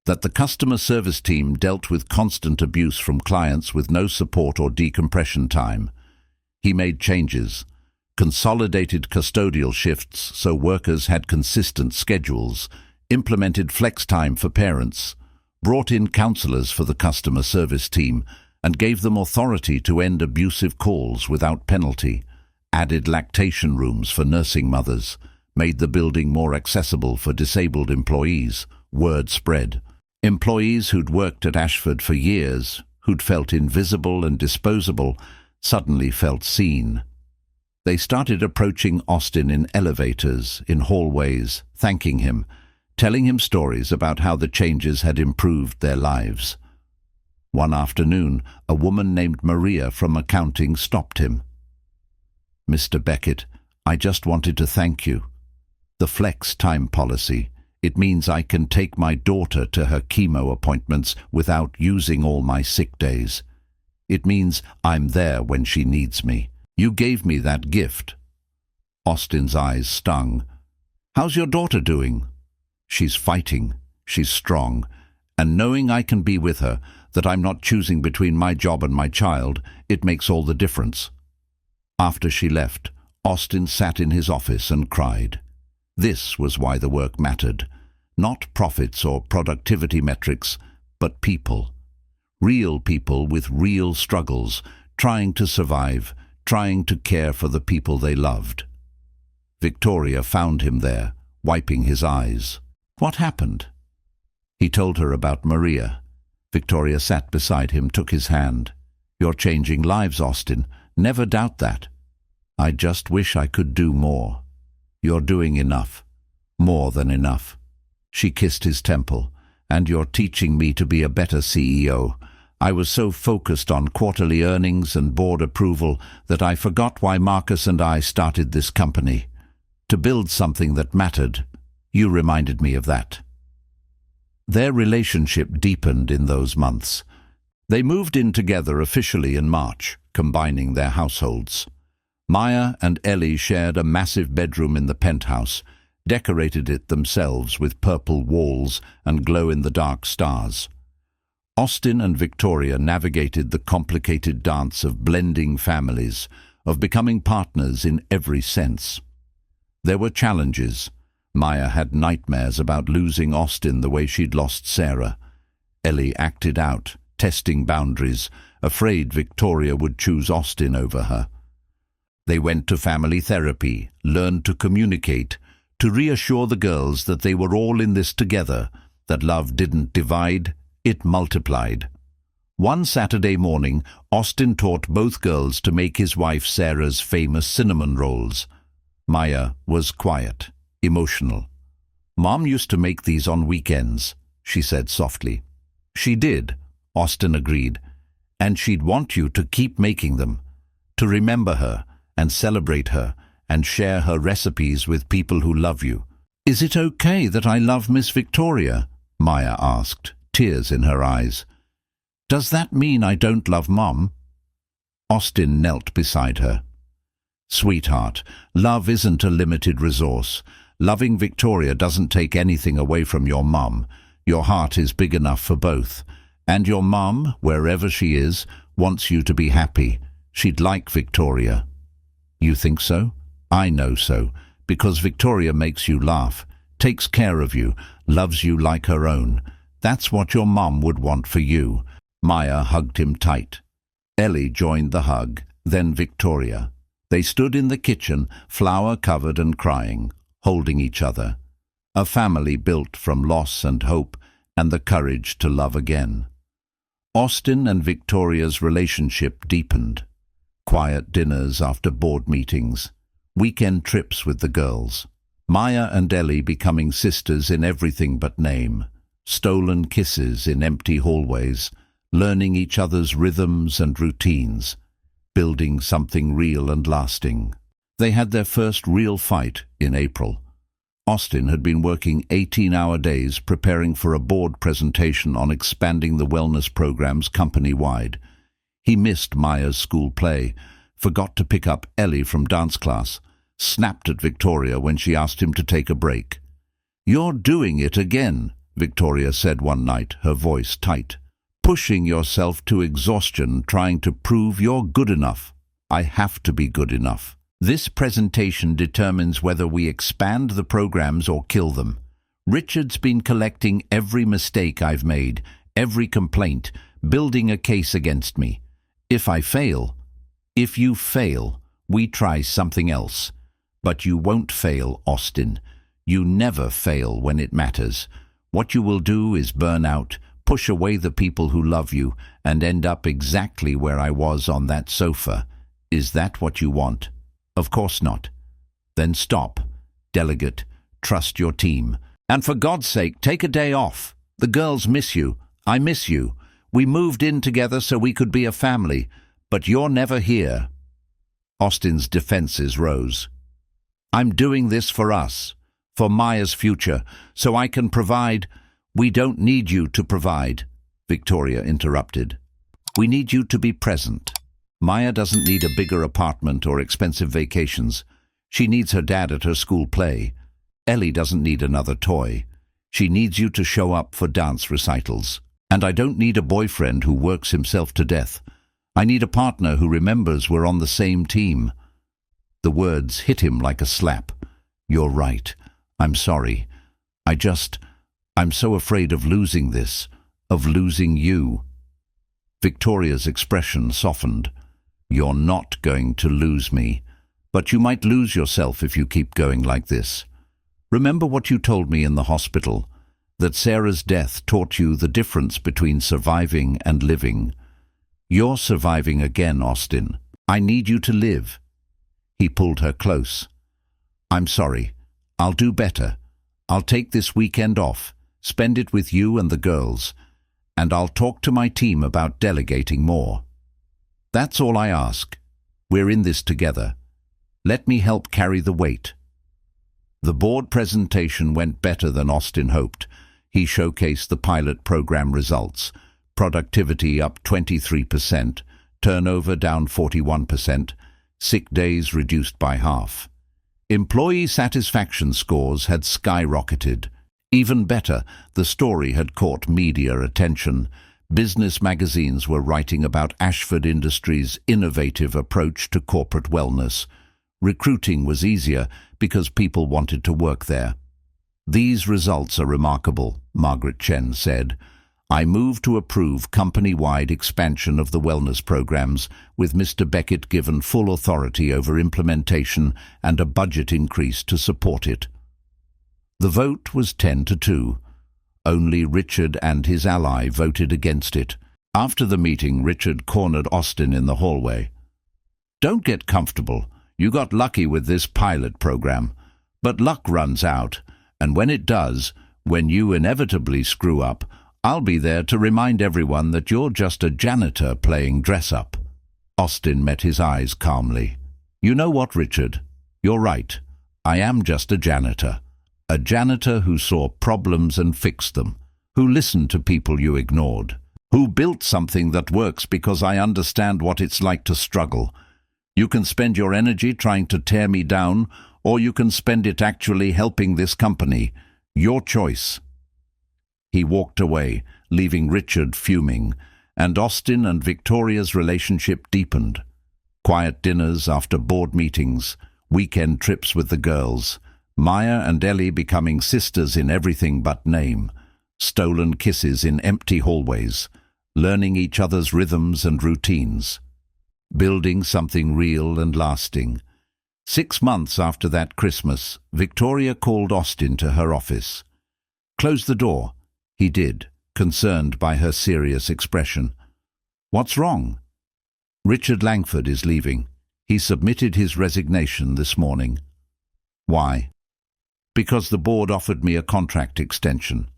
that the customer service team dealt with constant abuse from clients with no support or decompression time. He made changes, consolidated custodial shifts so workers had consistent schedules, implemented flex time for parents, brought in counselors for the customer service team, and gave them authority to end abusive calls without penalty, added lactation rooms for nursing mothers, made the building more accessible for disabled employees. Word spread. Employees who'd worked at Ashford for years, who'd felt invisible and disposable, suddenly felt seen. They started approaching Austin in elevators, in hallways, thanking him, telling him stories about how the changes had improved their lives. One afternoon, a woman named Maria from accounting stopped him. "Mr. Beckett, I just wanted to thank you. The flex time policy, It means I can take my daughter to her chemo appointments without using all my sick days. It means I'm there when she needs me. You gave me that gift." Austin's eyes stung. "How's your daughter doing?" "She's fighting. She's strong. And knowing I can be with her, that I'm not choosing between my job and my child, it makes all the difference." After she left, Austin sat in his office and cried. This was why the work mattered. Not profits or productivity metrics, but people. Real people with real struggles, trying to survive, trying to care for the people they loved. Victoria found him there, wiping his eyes. "What happened?" He told her about Maria. Victoria sat beside him, took his hand. "You're changing lives, Austin. Never doubt that. I just wish I could do more." "You're doing enough. More than enough." She kissed his temple. "And you're teaching me to be a better CEO. I was so focused on quarterly earnings and board approval that I forgot why Marcus and I started this company. To build something that mattered. You reminded me of that." Their relationship deepened in those months. They moved in together officially in March, combining their households. Maya and Ellie shared a massive bedroom in the penthouse, decorated it themselves with purple walls and glow-in-the-dark stars. Austin and Victoria navigated the complicated dance of blending families, of becoming partners in every sense. There were challenges. Maya had nightmares about losing Austin the way she'd lost Sarah. Ellie acted out, testing boundaries, afraid Victoria would choose Austin over her. They went to family therapy, learned to communicate, to reassure the girls that they were all in this together, that love didn't divide, it multiplied. One Saturday morning, Austin taught both girls to make his wife Sarah's famous cinnamon rolls. Maya was quiet, emotional. "Mom used to make these on weekends," she said softly. "She did," Austin agreed. "And she'd want you to keep making them, to remember her and celebrate her and share her recipes with people who love you." "Is it okay that I love Miss Victoria?" Maya asked, tears in her eyes. "Does that mean I don't love Mom?" Austin knelt beside her. "Sweetheart, love isn't a limited resource. Loving Victoria doesn't take anything away from your mum. Your heart is big enough for both. And your mum, wherever she is, wants you to be happy. She'd like Victoria." "You think so?" "I know so, because Victoria makes you laugh, takes care of you, loves you like her own. That's what your mum would want for you." Maya hugged him tight. Ellie joined the hug, then Victoria. They stood in the kitchen, flower-covered and crying, holding each other. A family built from loss and hope and the courage to love again. Austin and Victoria's relationship deepened. Quiet dinners after board meetings, weekend trips with the girls. Maya and Ellie becoming sisters in everything but name. Stolen kisses in empty hallways, learning each other's rhythms and routines, building something real and lasting. They had their first real fight in April. Austin had been working 18-hour days preparing for a board presentation on expanding the wellness programs company-wide. He missed Maya's school play, forgot to pick up Ellie from dance class, snapped at Victoria when she asked him to take a break. "You're doing it again," Victoria said one night, her voice tight. "Pushing yourself to exhaustion, trying to prove you're good enough. I have to be good enough. This presentation determines whether we expand the programs or kill them. Richard's been collecting every mistake I've made, every complaint, building a case against me. If you fail, we try something else. But you won't fail, Austin. You never fail when it matters. What you will do is burn out, push away the people who love you, and end up exactly where I was on that sofa. Is that what you want? Of course not. Then stop. Delegate. Trust your team. And for God's sake, take a day off. The girls miss you. I miss you. We moved in together so we could be a family, but you're never here." Austin's defenses rose. "I'm doing this for us, For Maya's future, so I can provide. We don't need you to provide, Victoria interrupted. We need you to be present. Maya doesn't need a bigger apartment or expensive vacations. She needs her dad at her school play. Ellie doesn't need another toy. She needs you to show up for dance recitals. And I don't need a boyfriend who works himself to death. I need a partner who remembers we're on the same team. The words hit him like a slap. You're right. I'm sorry. I'm so afraid of losing this, of losing you. Victoria's expression softened. You're not going to lose me, but you might lose yourself if you keep going like this. Remember what you told me in the hospital, that Sarah's death taught you the difference between surviving and living. You're surviving again, Austin. I need you to live. He pulled her close. I'm sorry. I'll do better. I'll take this weekend off, spend it with you and the girls, and I'll talk to my team about delegating more. That's all I ask. We're in this together. Let me help carry the weight. The board presentation went better than Austin hoped. He showcased the pilot program results. Productivity up 23%, turnover down 41%, sick days reduced by half. Employee satisfaction scores had skyrocketed. Even better, the story had caught media attention. Business magazines were writing about Ashford Industries' innovative approach to corporate wellness. Recruiting was easier because people wanted to work there. These results are remarkable, Margaret Chen said. I move to approve company-wide expansion of the wellness programs, with Mr. Beckett given full authority over implementation and a budget increase to support it. The vote was 10-2. Only Richard and his ally voted against it. After the meeting, Richard cornered Austin in the hallway. Don't get comfortable. You got lucky with this pilot program. But luck runs out, and when it does, when you inevitably screw up, I'll be there to remind everyone that you're just a janitor playing dress-up. Austin met his eyes calmly. You know what, Richard? You're right. I am just a janitor. A janitor who saw problems and fixed them, who listened to people you ignored, who built something that works because I understand what it's like to struggle. You can spend your energy trying to tear me down, or you can spend it actually helping this company. Your choice. He walked away, leaving Richard fuming, and Austin and Victoria's relationship deepened. Quiet dinners after board meetings, weekend trips with the girls, Maya and Ellie becoming sisters in everything but name, stolen kisses in empty hallways, learning each other's rhythms and routines, building something real and lasting. 6 months after that Christmas, Victoria called Austin to her office. Close the door. He did, concerned by her serious expression. What's wrong? Richard Langford is leaving. He submitted his resignation this morning. Why? Because the board offered me a contract extension.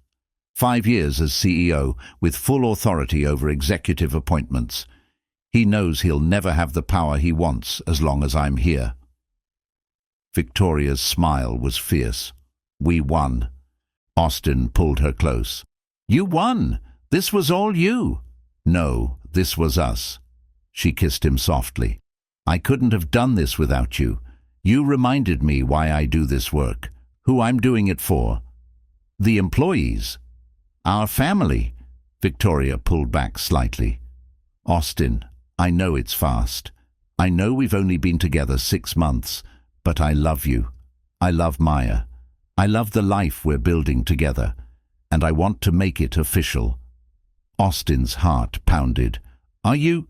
5 years as CEO, with full authority over executive appointments. He knows he'll never have the power he wants as long as I'm here. Victoria's smile was fierce. We won. Austin pulled her close. You won! This was all you! No, this was us. She kissed him softly. I couldn't have done this without you. You reminded me why I do this work, who I'm doing it for. The employees. Our family. Victoria pulled back slightly. Austin, I know it's fast. I know we've only been together 6 months, but I love you. I love Maya. I love the life we're building together, and I want to make it official. Austin's heart pounded. Are you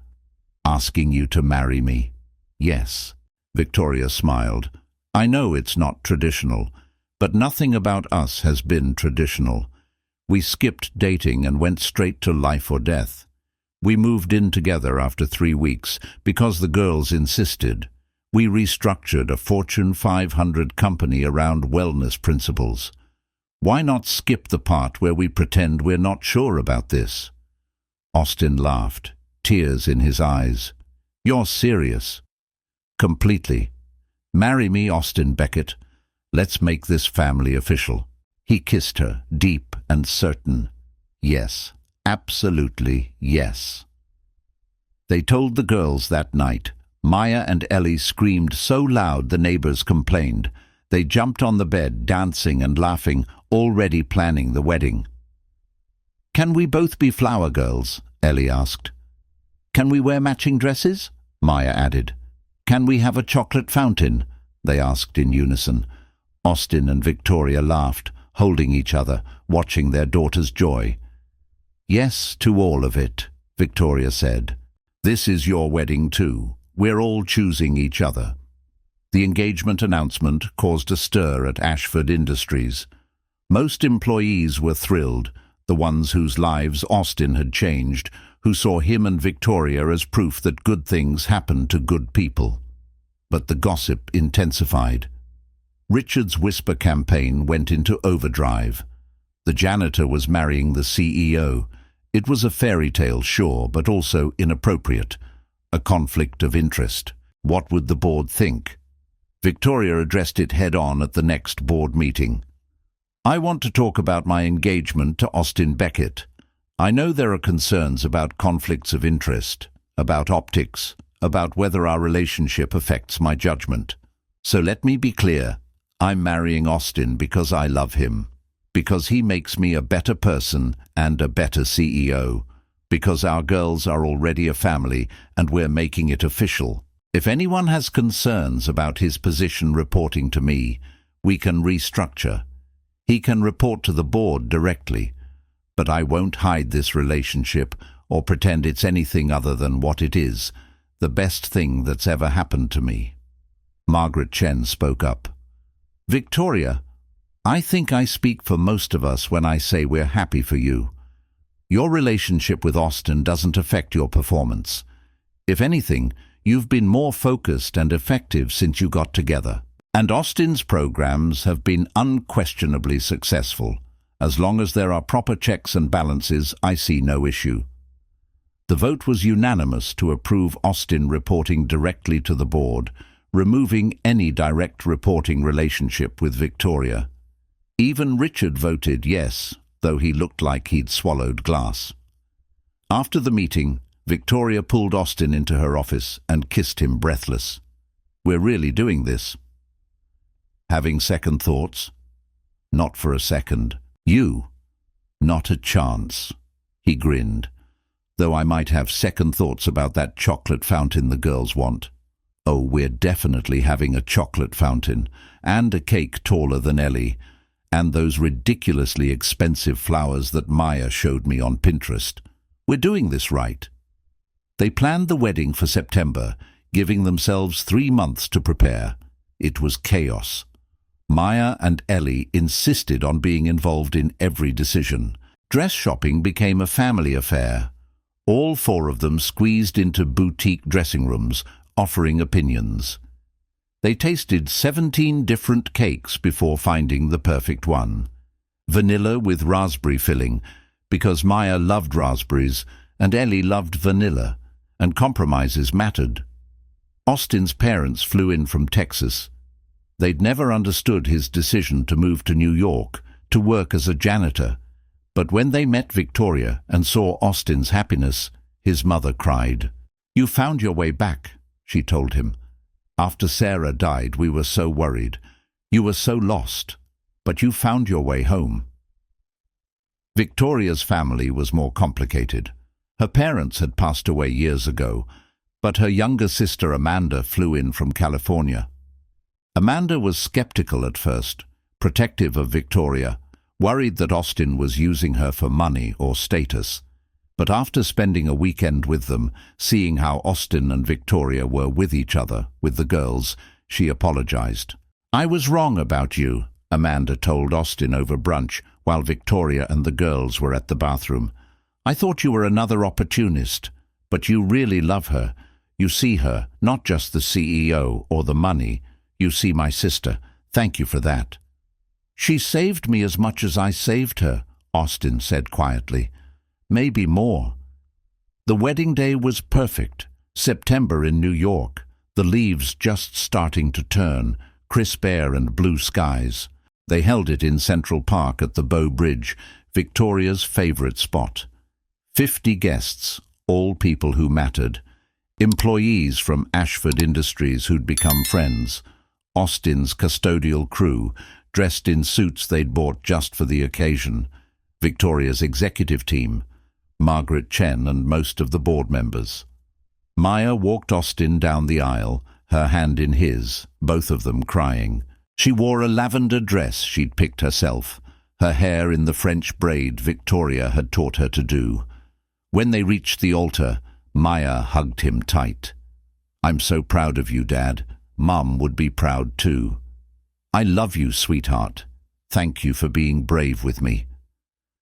asking you to marry me? Yes. Victoria smiled. I know it's not traditional, but nothing about us has been traditional. We skipped dating and went straight to life or death. We moved in together after 3 weeks because the girls insisted. We restructured a Fortune 500 company around wellness principles. Why not skip the part where we pretend we're not sure about this? Austin laughed, tears in his eyes. You're serious. Completely. Marry me, Austin Beckett. Let's make this family official." He kissed her, deep and certain. Yes, absolutely yes. They told the girls that night. Maya and Ellie screamed so loud the neighbors complained. They jumped on the bed, dancing and laughing, already planning the wedding. "Can we both be flower girls?" Ellie asked. "Can we wear matching dresses?" Maya added. "Can we have a chocolate fountain?" they asked in unison. Austin and Victoria laughed, holding each other, watching their daughter's joy. "Yes to all of it," Victoria said. "This is your wedding too. We're all choosing each other." The engagement announcement caused a stir at Ashford Industries. Most employees were thrilled, the ones whose lives Austin had changed, who saw him and Victoria as proof that good things happen to good people. But the gossip intensified. Richard's whisper campaign went into overdrive. The janitor was marrying the CEO. It was a fairy tale, sure, but also inappropriate. A conflict of interest. What would the board think? Victoria addressed it head-on at the next board meeting. "I want to talk about my engagement to Austin Beckett. I know there are concerns about conflicts of interest, about optics, about whether our relationship affects my judgment. So let me be clear. I'm marrying Austin because I love him, because he makes me a better person and a better CEO, because our girls are already a family and we're making it official. If anyone has concerns about his position reporting to me, we can restructure. He can report to the board directly, but I won't hide this relationship or pretend it's anything other than what it is, the best thing that's ever happened to me." Margaret Chen spoke up. "Victoria, I think I speak for most of us when I say we're happy for you. Your relationship with Austin doesn't affect your performance. If anything, you've been more focused and effective since you got together. And Austin's programs have been unquestionably successful. As long as there are proper checks and balances, I see no issue." The vote was unanimous to approve Austin reporting directly to the board, removing any direct reporting relationship with Victoria. Even Richard voted yes, though he looked like he'd swallowed glass. After the meeting, Victoria pulled Austin into her office and kissed him breathless. "We're really doing this." "Having second thoughts?" "Not for a second." "You?" "Not a chance." He grinned. "Though I might have second thoughts about that chocolate fountain the girls want." "Oh, we're definitely having a chocolate fountain, and a cake taller than Ellie, and those ridiculously expensive flowers that Maya showed me on Pinterest. We're doing this right." They planned the wedding for September, giving themselves 3 months to prepare. It was chaos. Maya and Ellie insisted on being involved in every decision. Dress shopping became a family affair. All 4 of them squeezed into boutique dressing rooms, offering opinions. They tasted 17 different cakes before finding the perfect one. Vanilla with raspberry filling, because Maya loved raspberries and Ellie loved vanilla, and compromises mattered. Austin's parents flew in from Texas. They'd never understood his decision to move to New York, to work as a janitor. But when they met Victoria and saw Austin's happiness, his mother cried. "You found your way back," she told him. "After Sarah died, we were so worried. You were so lost, but you found your way home." Victoria's family was more complicated. Her parents had passed away years ago, but her younger sister Amanda flew in from California. Amanda was skeptical at first, protective of Victoria, worried that Austin was using her for money or status. But after spending a weekend with them, seeing how Austin and Victoria were with each other, with the girls, she apologized. "I was wrong about you," Amanda told Austin over brunch while Victoria and the girls were at the bathroom. "I thought you were another opportunist, but you really love her. You see her, not just the CEO or the money. You see my sister. Thank you for that." "She saved me as much as I saved her," Austin said quietly. "Maybe more." The wedding day was perfect. September in New York, the leaves just starting to turn, crisp air and blue skies. They held it in Central Park at the Bow Bridge, Victoria's favourite spot. 50 guests, all people who mattered. Employees from Ashford Industries who'd become friends. Austin's custodial crew, dressed in suits they'd bought just for the occasion. Victoria's executive team, Margaret Chen and most of the board members. Maya walked Austin down the aisle, her hand in his, both of them crying. She wore a lavender dress she'd picked herself, her hair in the French braid Victoria had taught her to do. When they reached the altar, Maya hugged him tight. "I'm so proud of you, Dad. Mum would be proud too. I love you, sweetheart. Thank you for being brave with me."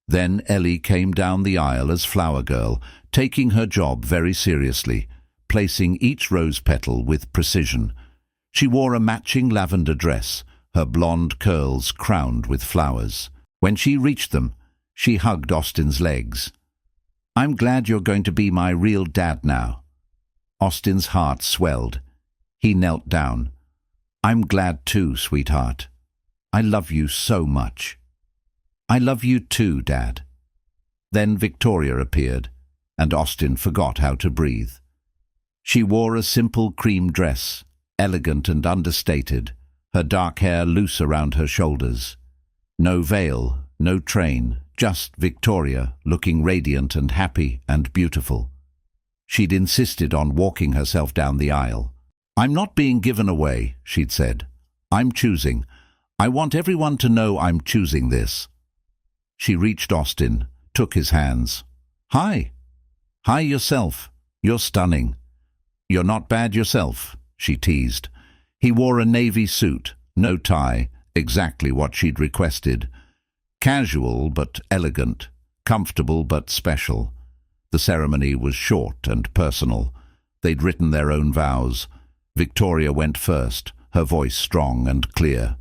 Then Ellie came down the aisle as flower girl, taking her job very seriously, placing each rose petal with precision. She wore a matching lavender dress, her blonde curls crowned with flowers. When she reached them, she hugged Austin's legs. "I'm glad you're going to be my real dad now." Austin's heart swelled. He knelt down. "I'm glad too, sweetheart. I love you so much." "I love you too, Dad." Then Victoria appeared, and Austin forgot how to breathe. She wore a simple cream dress, elegant and understated, her dark hair loose around her shoulders. No veil, no train, just Victoria, looking radiant and happy and beautiful. She'd insisted on walking herself down the aisle. "I'm not being given away," she'd said. "I'm choosing. I want everyone to know I'm choosing this." She reached Austin, took his hands. "Hi. Hi yourself. You're stunning." "You're not bad yourself," she teased. He wore a navy suit, no tie, exactly what she'd requested. Casual but elegant, comfortable but special. The ceremony was short and personal. They'd written their own vows. Victoria went first, her voice strong and clear.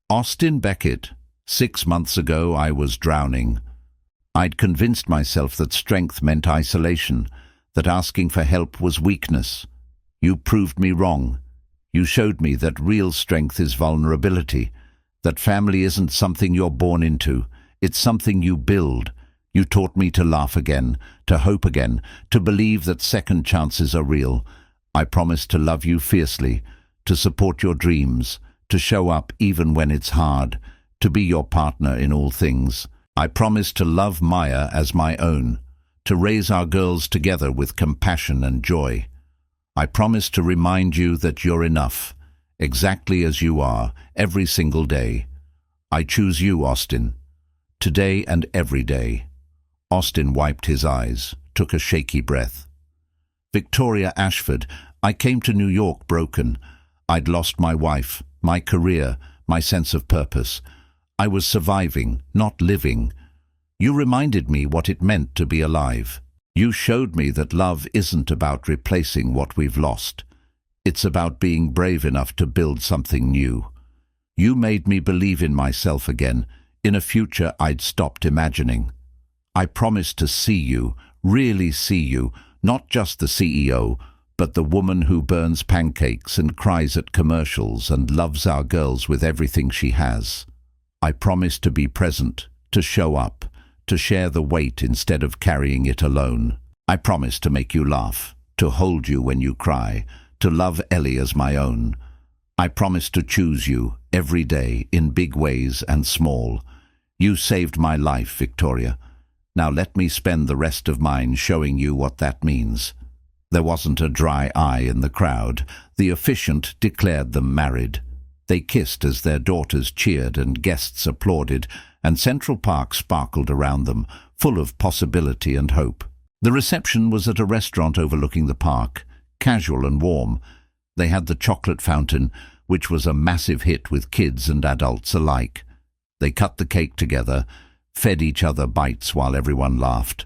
"Austin Beckett, 6 months ago I was drowning. I'd convinced myself that strength meant isolation, that asking for help was weakness. You proved me wrong. You showed me that real strength is vulnerability, that family isn't something you're born into, it's something you build. You taught me to laugh again, to hope again, to believe that second chances are real. I promise to love you fiercely, to support your dreams, to show up even when it's hard, to be your partner in all things. I promise to love Maya as my own, to raise our girls together with compassion and joy. I promise to remind you that you're enough, exactly as you are, every single day. I choose you, Austin, today and every day." Austin wiped his eyes, took a shaky breath. "Victoria Ashford, I came to New York broken. I'd lost my wife, my career, my sense of purpose. I was surviving, not living. You reminded me what it meant to be alive. You showed me that love isn't about replacing what we've lost. It's about being brave enough to build something new. You made me believe in myself again, in a future I'd stopped imagining. I promise to see you, really see you, not just the CEO, but the woman who burns pancakes and cries at commercials and loves our girls with everything she has. I promise to be present, to show up, to share the weight instead of carrying it alone. I promise to make you laugh, to hold you when you cry, to love Ellie as my own. I promise to choose you every day in big ways and small. You saved my life, Victoria. Now let me spend the rest of mine showing you what that means." There wasn't a dry eye in the crowd. The officiant declared them married. They kissed as their daughters cheered and guests applauded, and Central Park sparkled around them, full of possibility and hope. The reception was at a restaurant overlooking the park, casual and warm. They had the chocolate fountain, which was a massive hit with kids and adults alike. They cut the cake together, fed each other bites while everyone laughed.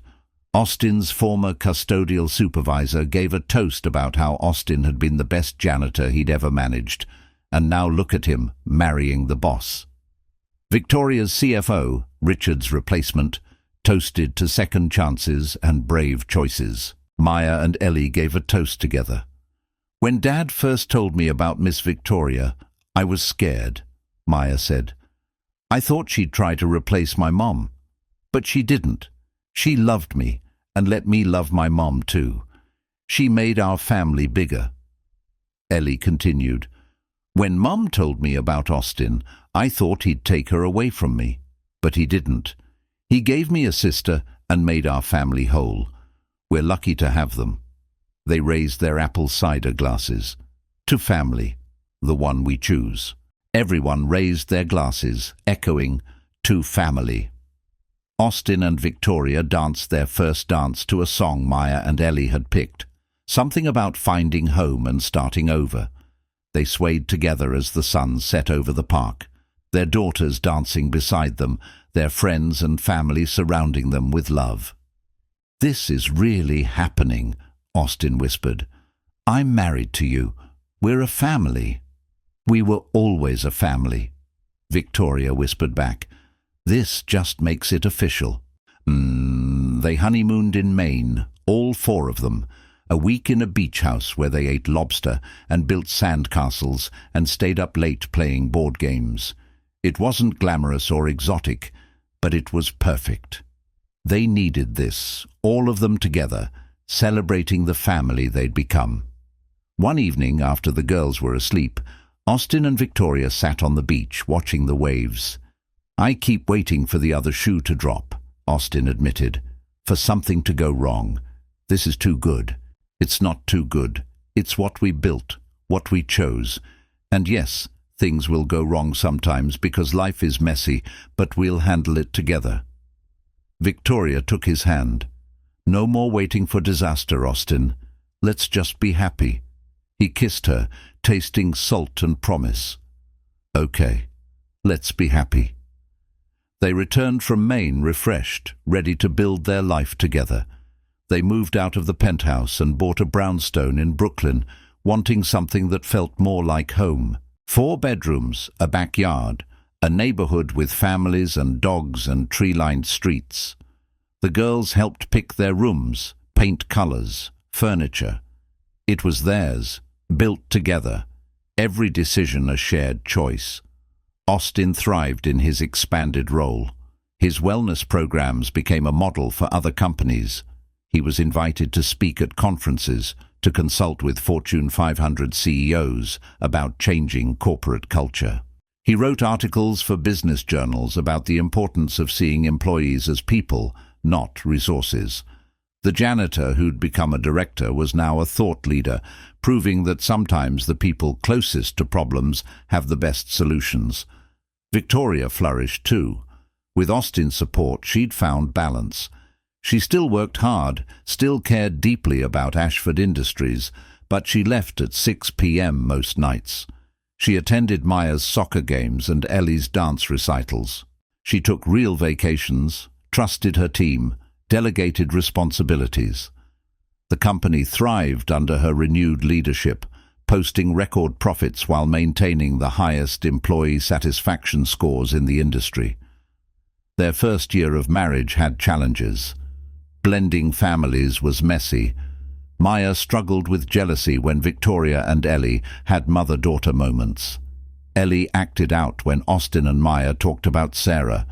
Austin's former custodial supervisor gave a toast about how Austin had been the best janitor he'd ever managed, and now look at him, marrying the boss. Victoria's CFO, Richard's replacement, toasted to second chances and brave choices. Maya and Ellie gave a toast together. "When Dad first told me about Miss Victoria, I was scared, Maya said. I thought she'd try to replace my mom. But she didn't. She loved me and let me love my mom too. She made our family bigger. Ellie continued. When Mum told me about Austin, I thought he'd take her away from me. But he didn't. He gave me a sister and made our family whole. We're lucky to have them. They raised their apple cider glasses. To family, the one we choose. Everyone raised their glasses, echoing, to family. Austin and Victoria danced their first dance to a song Maya and Ellie had picked. Something about finding home and starting over. They swayed together as the sun set over the park, their daughters dancing beside them, their friends and family surrounding them with love. This is really happening, Austin whispered. I'm married to you. We're a family. We were always a family, Victoria whispered back. This just makes it official. They honeymooned in Maine, all four of them. A week in a beach house where they ate lobster and built sandcastles and stayed up late playing board games. It wasn't glamorous or exotic, but it was perfect. They needed this, all of them together, celebrating the family they'd become. One evening, after the girls were asleep, Austin and Victoria sat on the beach watching the waves. I keep waiting for the other shoe to drop, Austin admitted, for something to go wrong. This is too good. It's not too good. It's what we built, what we chose. And yes, things will go wrong sometimes because life is messy, but we'll handle it together. Victoria took his hand. No more waiting for disaster, Austin. Let's just be happy. He kissed her, tasting salt and promise. Okay, let's be happy. They returned from Maine refreshed, ready to build their life together. They moved out of the penthouse and bought a brownstone in Brooklyn, wanting something that felt more like home. 4 bedrooms, a backyard, a neighborhood with families and dogs and tree-lined streets. The girls helped pick their rooms, paint colors, furniture. It was theirs, built together, every decision a shared choice. Austin thrived in his expanded role. His wellness programs became a model for other companies. He was invited to speak at conferences, to consult with Fortune 500 CEOs about changing corporate culture. He wrote articles for business journals about the importance of seeing employees as people, not resources. The janitor who'd become a director was now a thought leader, proving that sometimes the people closest to problems have the best solutions. Victoria flourished too. With Austin's support, she'd found balance. She still worked hard, still cared deeply about Ashford Industries, but she left at 6 p.m. most nights. She attended Maya's soccer games and Ellie's dance recitals. She took real vacations, trusted her team, delegated responsibilities. The company thrived under her renewed leadership, posting record profits while maintaining the highest employee satisfaction scores in the industry. Their first year of marriage had challenges. Blending families was messy. Maya struggled with jealousy when Victoria and Ellie had mother-daughter moments. Ellie acted out when Austin and Maya talked about Sarah,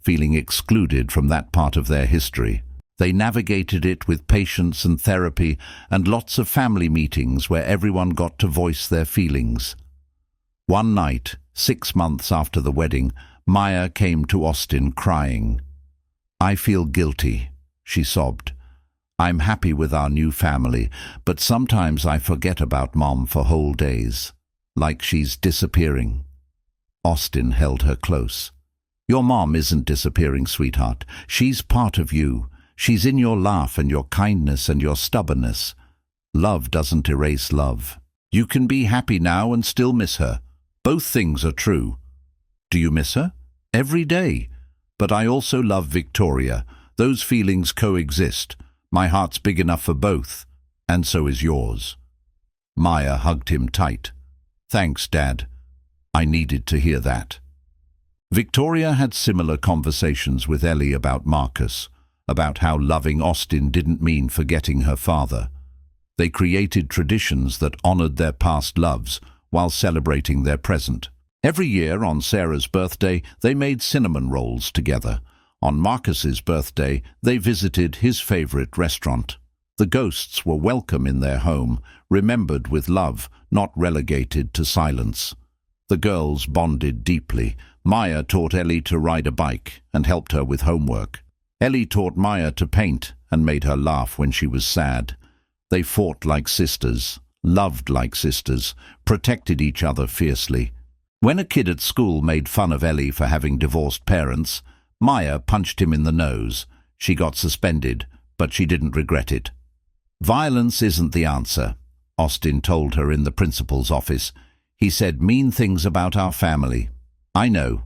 feeling excluded from that part of their history. They navigated it with patience and therapy and lots of family meetings where everyone got to voice their feelings. One night, 6 months after the wedding, Maya came to Austin crying. "I feel guilty," she sobbed. "I'm happy with our new family, but sometimes I forget about Mom for whole days, like she's disappearing." Austin held her close. "Your mom isn't disappearing, sweetheart. She's part of you. She's in your laugh and your kindness and your stubbornness. Love doesn't erase love. You can be happy now and still miss her. Both things are true. Do you miss her? Every day. But I also love Victoria. Those feelings coexist. My heart's big enough for both, and so is yours." Maya hugged him tight. "Thanks, Dad. I needed to hear that." Victoria had similar conversations with Ellie about Marcus, about how loving Austin didn't mean forgetting her father. They created traditions that honored their past loves while celebrating their present. Every year on Sarah's birthday, they made cinnamon rolls together. On Marcus's birthday, they visited his favorite restaurant. The ghosts were welcome in their home, remembered with love, not relegated to silence. The girls bonded deeply. Maya taught Ellie to ride a bike and helped her with homework. Ellie taught Maya to paint and made her laugh when she was sad. They fought like sisters, loved like sisters, protected each other fiercely. When a kid at school made fun of Ellie for having divorced parents, Maya punched him in the nose. She got suspended, but she didn't regret it. "Violence isn't the answer," Austin told her in the principal's office. He said mean things about our family. "I know,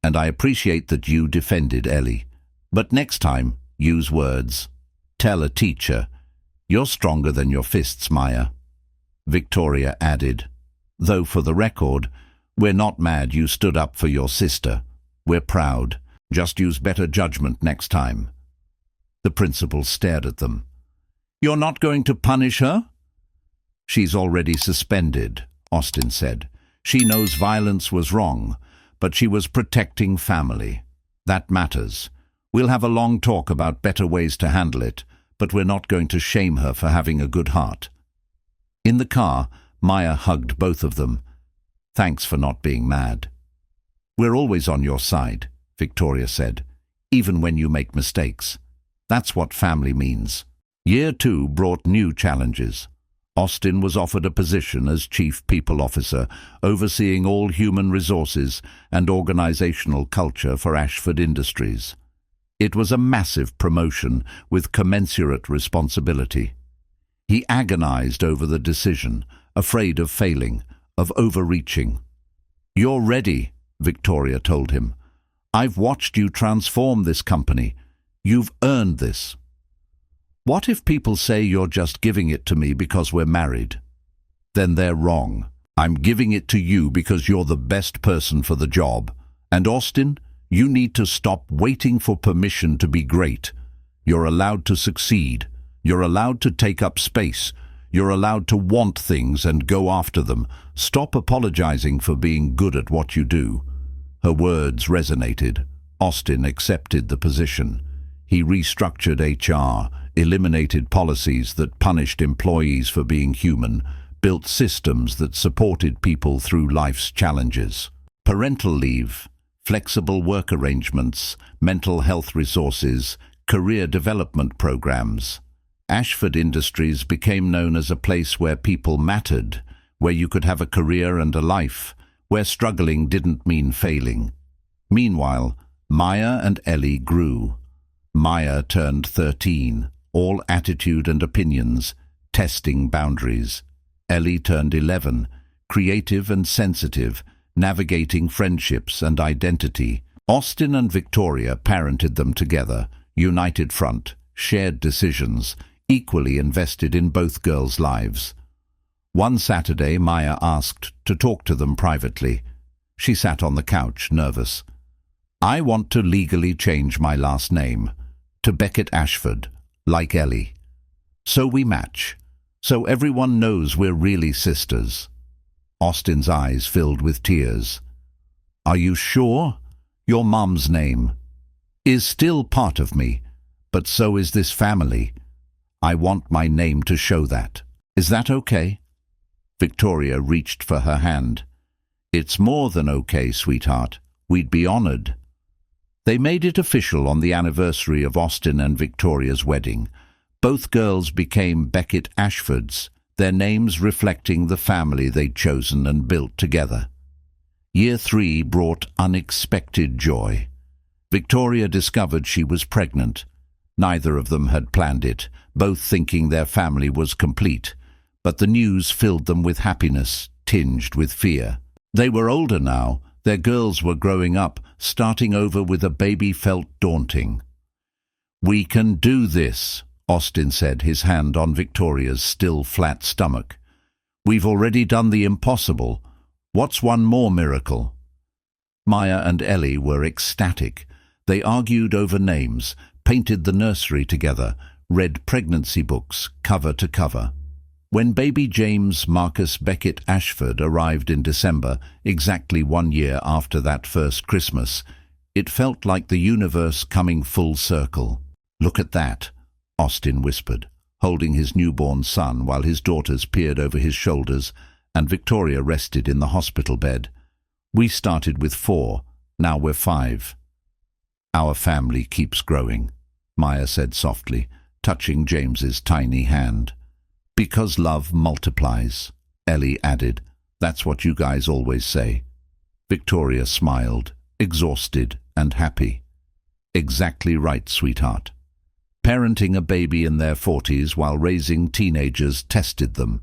and I appreciate that you defended Ellie. But next time, use words. Tell a teacher, 'You're stronger than your fists, Maya.'" Victoria added, "Though for the record, we're not mad you stood up for your sister. We're proud. Just use better judgment next time." The principal stared at them. "You're not going to punish her?" "She's already suspended," Austin said. "She knows violence was wrong, but she was protecting family. That matters. We'll have a long talk about better ways to handle it, but we're not going to shame her for having a good heart." In the car, Maya hugged both of them. "Thanks for not being mad." "We're always on your side," Victoria said, "even when you make mistakes. That's what family means." Year 2 brought new challenges. Austin was offered a position as Chief People Officer, overseeing all human resources and organizational culture for Ashford Industries. It was a massive promotion with commensurate responsibility. He agonized over the decision, afraid of failing, of overreaching. "You're ready," Victoria told him. "I've watched you transform this company. You've earned this." "What if people say you're just giving it to me because we're married?" "Then they're wrong. I'm giving it to you because you're the best person for the job. And Austin, you need to stop waiting for permission to be great. You're allowed to succeed. You're allowed to take up space. You're allowed to want things and go after them. Stop apologizing for being good at what you do." Her words resonated. Austin accepted the position. He restructured HR, eliminated policies that punished employees for being human, built systems that supported people through life's challenges. Parental leave, flexible work arrangements, mental health resources, career development programs. Ashford Industries became known as a place where people mattered, where you could have a career and a life, where struggling didn't mean failing. Meanwhile, Maya and Ellie grew. Maya turned 13, all attitude and opinions, testing boundaries. Ellie turned 11, creative and sensitive, navigating friendships and identity. Austin and Victoria parented them together, united front, shared decisions, equally invested in both girls' lives. One Saturday, Maya asked to talk to them privately. She sat on the couch, nervous. "I want to legally change my last name to Beckett Ashford, like Ellie. So we match. So everyone knows we're really sisters." Austin's eyes filled with tears. "Are you sure? Your mum's name is still part of me, but so is this family. I want my name to show that. Is that okay?" Victoria reached for her hand. "It's more than okay, sweetheart. We'd be honored." They made it official on the anniversary of Austin and Victoria's wedding. Both girls became Beckett Ashfords, their names reflecting the family they'd chosen and built together. Year 3 brought unexpected joy. Victoria discovered she was pregnant. Neither of them had planned it, both thinking their family was complete, but the news filled them with happiness, tinged with fear. They were older now. Their girls were growing up. Starting over with a baby felt daunting. "We can do this," Austin said, his hand on Victoria's still flat stomach. "We've already done the impossible. What's one more miracle?" Maya and Ellie were ecstatic. They argued over names, painted the nursery together, read pregnancy books cover to cover. When baby James Marcus Beckett Ashford arrived in December, exactly 1 year after that first Christmas, it felt like the universe coming full circle. "Look at that," Austin whispered, holding his newborn son while his daughters peered over his shoulders and Victoria rested in the hospital bed. "We started with 4, now we're 5. "Our family keeps growing," Maya said softly, touching James's tiny hand. "Because love multiplies," Ellie added. "That's what you guys always say." Victoria smiled, exhausted and happy. "Exactly right, sweetheart." Parenting a baby in their 40s while raising teenagers tested them.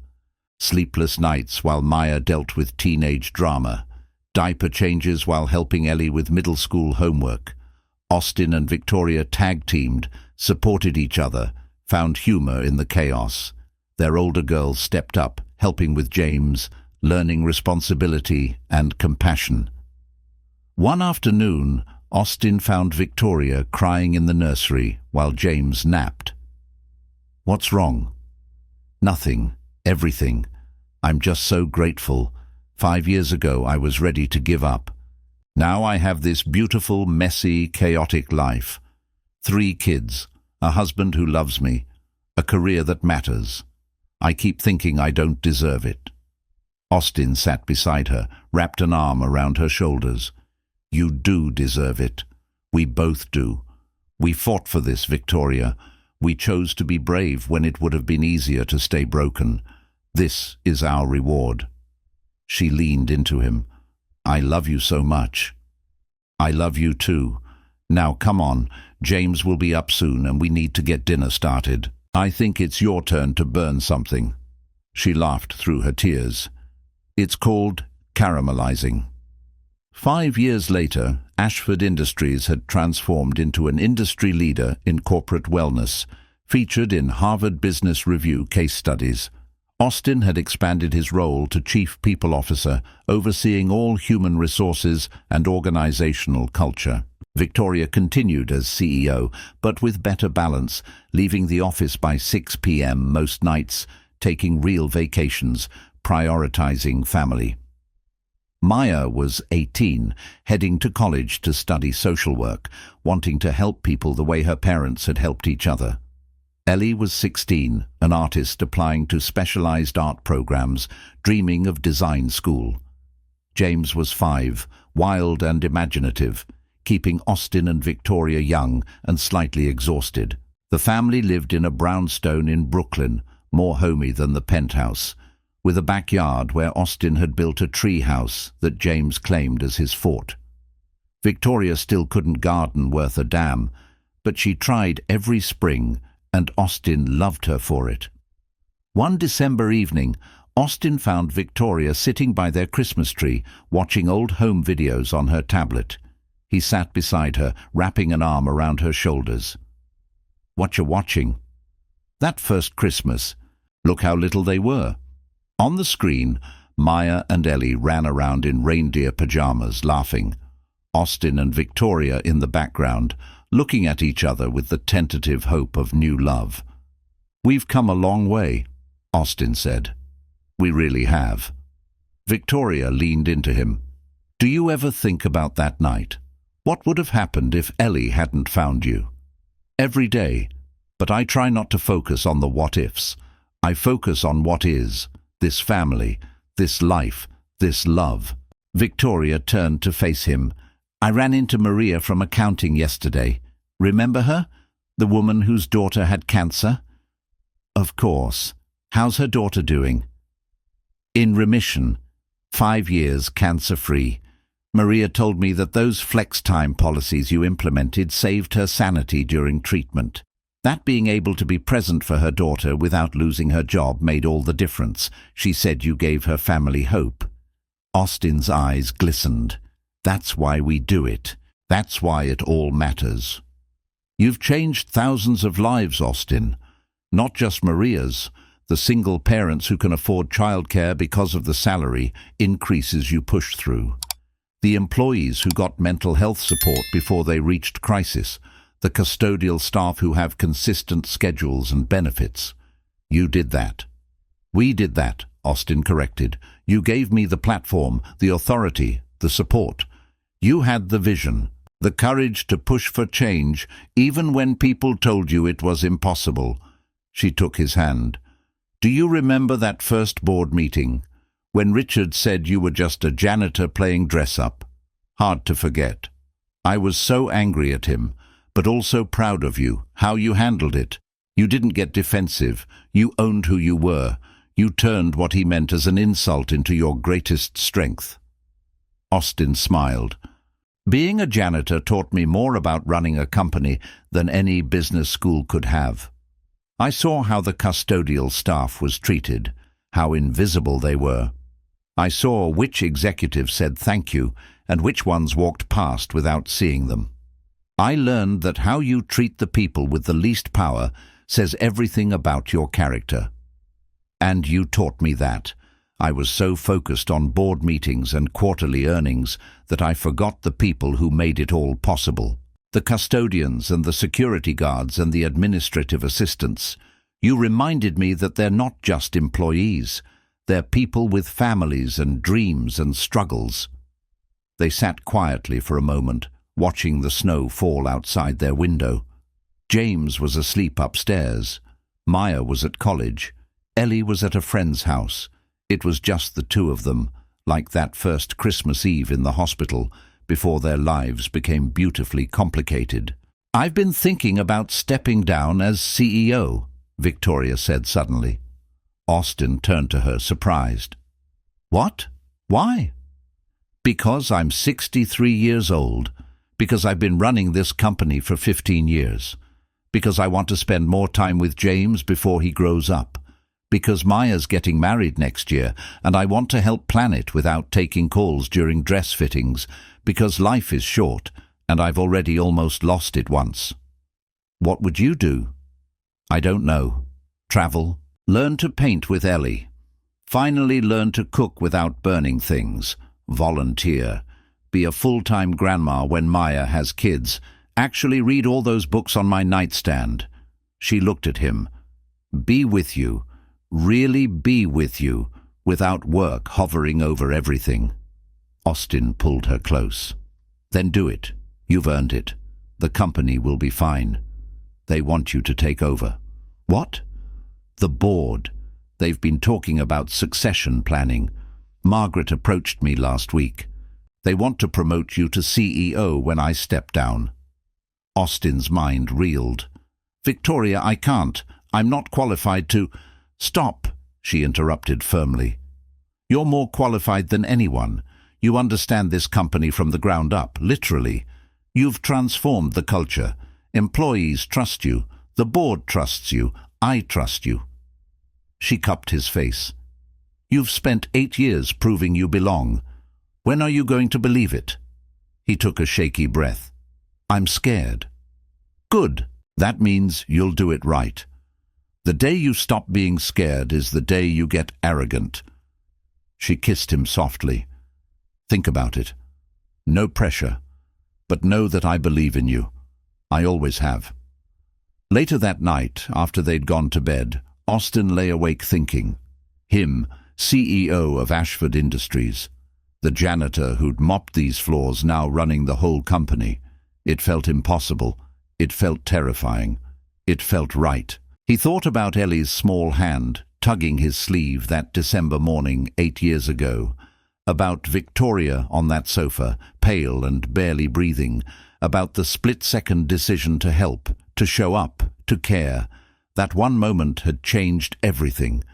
Sleepless nights while Maya dealt with teenage drama. Diaper changes while helping Ellie with middle school homework. Austin and Victoria tag-teamed, supported each other, found humor in the chaos. Their older girls stepped up, helping with James, learning responsibility and compassion. One afternoon, Austin found Victoria crying in the nursery while James napped. "What's wrong?" "Nothing. Everything. I'm just so grateful. 5 years ago I was ready to give up. Now I have this beautiful, messy, chaotic life. 3 kids, a husband who loves me, a career that matters. I keep thinking I don't deserve it." Austin sat beside her, wrapped an arm around her shoulders. "You do deserve it. We both do. We fought for this, Victoria. We chose to be brave when it would have been easier to stay broken. This is our reward." She leaned into him. "I love you so much." "I love you too. Now come on, James will be up soon and we need to get dinner started. I think it's your turn to burn something." She laughed through her tears. "It's called caramelizing." 5 years later, Ashford Industries had transformed into an industry leader in corporate wellness, featured in Harvard Business Review case studies. Austin had expanded his role to Chief People Officer, overseeing all human resources and organizational culture. Victoria continued as CEO, but with better balance, leaving the office by 6 p.m. most nights, taking real vacations, prioritizing family. Maya was 18, heading to college to study social work, wanting to help people the way her parents had helped each other. Ellie was 16, an artist applying to specialized art programs, dreaming of design school. James was 5, wild and imaginative, keeping Austin and Victoria young and slightly exhausted. The family lived in a brownstone in Brooklyn, more homey than the penthouse, with a backyard where Austin had built a tree house that James claimed as his fort. Victoria still couldn't garden worth a damn, but she tried every spring, and Austin loved her for it. One December evening, Austin found Victoria sitting by their Christmas tree, watching old home videos on her tablet. He sat beside her, wrapping an arm around her shoulders. "What you watching?" "That first Christmas. Look how little they were." On the screen, Maya and Ellie ran around in reindeer pajamas, laughing. Austin and Victoria in the background, looking at each other with the tentative hope of new love. "We've come a long way," Austin said. "We really have." Victoria leaned into him. "Do you ever think about that night? What would have happened if Ellie hadn't found you?" "Every day, but I try not to focus on the what-ifs. I focus on what is, this family, this life, this love." Victoria turned to face him. "I ran into Maria from accounting yesterday. Remember her? The woman whose daughter had cancer?" "Of course. How's her daughter doing?" "In remission. 5 years cancer-free. Maria told me that those flex time policies you implemented saved her sanity during treatment. That being able to be present for her daughter without losing her job made all the difference. She said you gave her family hope." Austin's eyes glistened. "That's why we do it. That's why it all matters." "You've changed thousands of lives, Austin. Not just Maria's. The single parents who can afford childcare because of the salary increases you push through. The employees who got mental health support before they reached crisis. The custodial staff who have consistent schedules and benefits. You did that. We did that, Austin corrected. You gave me the platform, the authority, the support. You had the vision, the courage to push for change, even when people told you it was impossible. She took his hand. Do you remember that first board meeting, when Richard said you were just a janitor playing dress-up? Hard to forget. I was so angry at him, but also proud of you, how you handled it. You didn't get defensive. You owned who you were. You turned what he meant as an insult into your greatest strength. Austin smiled. Being a janitor taught me more about running a company than any business school could have. I saw how the custodial staff was treated, how invisible they were. I saw which executives said thank you and which ones walked past without seeing them. I learned that how you treat the people with the least power says everything about your character. And you taught me that. I was so focused on board meetings and quarterly earnings that I forgot the people who made it all possible. The custodians and the security guards and the administrative assistants. You reminded me that they're not just employees. They're people with families and dreams and struggles. They sat quietly for a moment, watching the snow fall outside their window. James was asleep upstairs. Maya was at college. Ellie was at a friend's house. It was just the two of them, like that first Christmas Eve in the hospital, before their lives became beautifully complicated. I've been thinking about stepping down as CEO, Victoria said suddenly. Austin turned to her, surprised. What? Why? Because I'm 63 years old. Because I've been running this company for 15 years. Because I want to spend more time with James before he grows up. Because Maya's getting married next year, and I want to help plan it without taking calls during dress fittings, because life is short, and I've already almost lost it once. What would you do? I don't know. Travel. Learn to paint with Ellie. Finally learn to cook without burning things. Volunteer. Be a full-time grandma when Maya has kids. Actually read all those books on my nightstand. She looked at him. Be with you. Really be with you, without work hovering over everything. Austin pulled her close. Then do it. You've earned it. The company will be fine. They want you to take over. What? The board. They've been talking about succession planning. Margaret approached me last week. They want to promote you to CEO when I step down. Austin's mind reeled. Victoria, I can't. I'm not qualified to... Stop, she interrupted firmly. You're more qualified than anyone. You understand this company from the ground up, literally. You've transformed the culture. Employees trust you. The board trusts you. I trust you. She cupped his face. You've spent 8 years proving you belong. When are you going to believe it? He took a shaky breath. I'm scared. Good. That means you'll do it right. The day you stop being scared is the day you get arrogant. She kissed him softly. Think about it. No pressure, but know that I believe in you. I always have. Later that night, after they'd gone to bed, Austin lay awake thinking. Him, CEO of Ashford Industries. The janitor who'd mopped these floors now running the whole company. It felt impossible. It felt terrifying. It felt right. He thought about Ellie's small hand, tugging his sleeve that December morning 8 years ago, about Victoria on that sofa, pale and barely breathing, about the split-second decision to help, to show up, to care. That one moment had changed everything,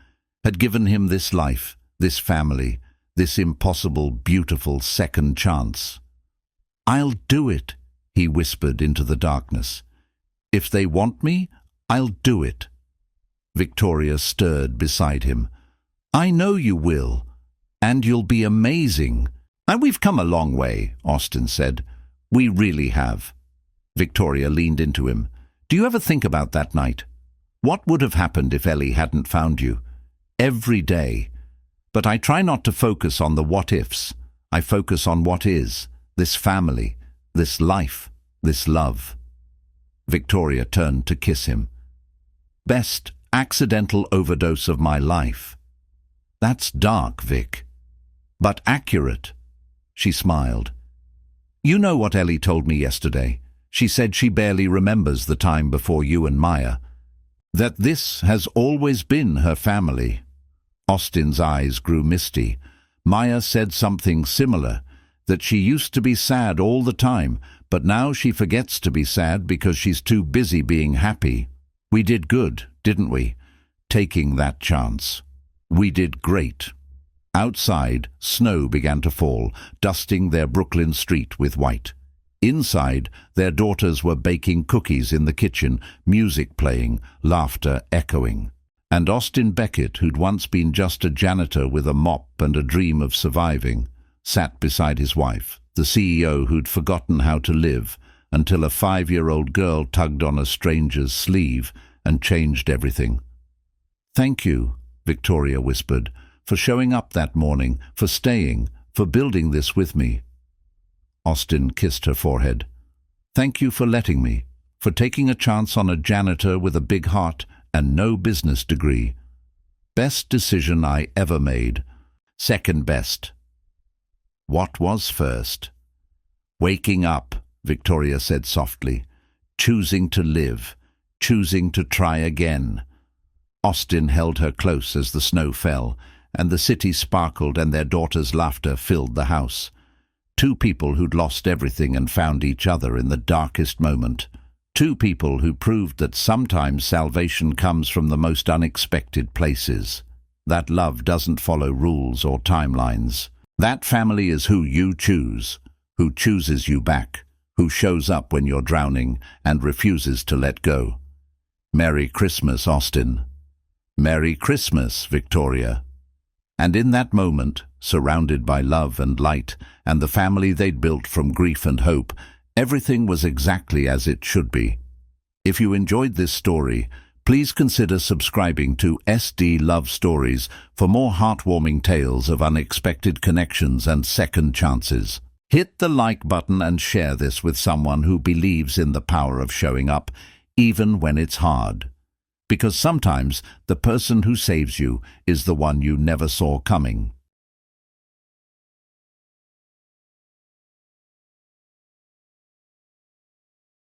had given him this life, this family, this impossible, beautiful second chance. I'll do it, he whispered into the darkness. If they want me, I'll do it. Victoria stirred beside him. I know you will, and you'll be amazing. And we've come a long way, Austin said. We really have. Victoria leaned into him. Do you ever think about that night? What would have happened if Ellie hadn't found you? Every day. But I try not to focus on the what-ifs. I focus on what is, this family, this life, this love. Victoria turned to kiss him. Best accidental overdose of my life, That's dark, Vic. But accurate. She smiled. You know what Ellie told me yesterday. She said she barely remembers the time before you and Maya. That this has always been her family. Austin's eyes grew misty. Maya said something similar, that she used to be sad all the time, but now she forgets to be sad because she's too busy being happy. We did good, didn't we? Taking that chance. We did great. Outside, snow began to fall, dusting their Brooklyn street with white. Inside, their daughters were baking cookies in the kitchen, music playing, laughter echoing. And Austin Beckett, who'd once been just a janitor with a mop and a dream of surviving, sat beside his wife, the CEO who'd forgotten how to live, until a 5-year-old girl tugged on a stranger's sleeve and changed everything. "Thank you," Victoria whispered, "for showing up that morning, for staying, for building this with me." Austin kissed her forehead. "Thank you for letting me, for taking a chance on a janitor with a big heart and no business degree. Best decision I ever made. Second best." What was first? "Waking up," Victoria said softly. "Choosing to live. Choosing to try again." Austin held her close as the snow fell, and the city sparkled and their daughter's laughter filled the house. Two people who'd lost everything and found each other in the darkest moment. Two people who proved that sometimes salvation comes from the most unexpected places. That love doesn't follow rules or timelines. That family is who you choose, who chooses you back, who shows up when you're drowning and refuses to let go. Merry Christmas, Austin. Merry Christmas, Victoria. And in that moment, surrounded by love and light, and the family they'd built from grief and hope, everything was exactly as it should be. If you enjoyed this story, please consider subscribing to SD Love Stories for more heartwarming tales of unexpected connections and second chances. Hit the like button and share this with someone who believes in the power of showing up, even when it's hard. Because sometimes the person who saves you is the one you never saw coming.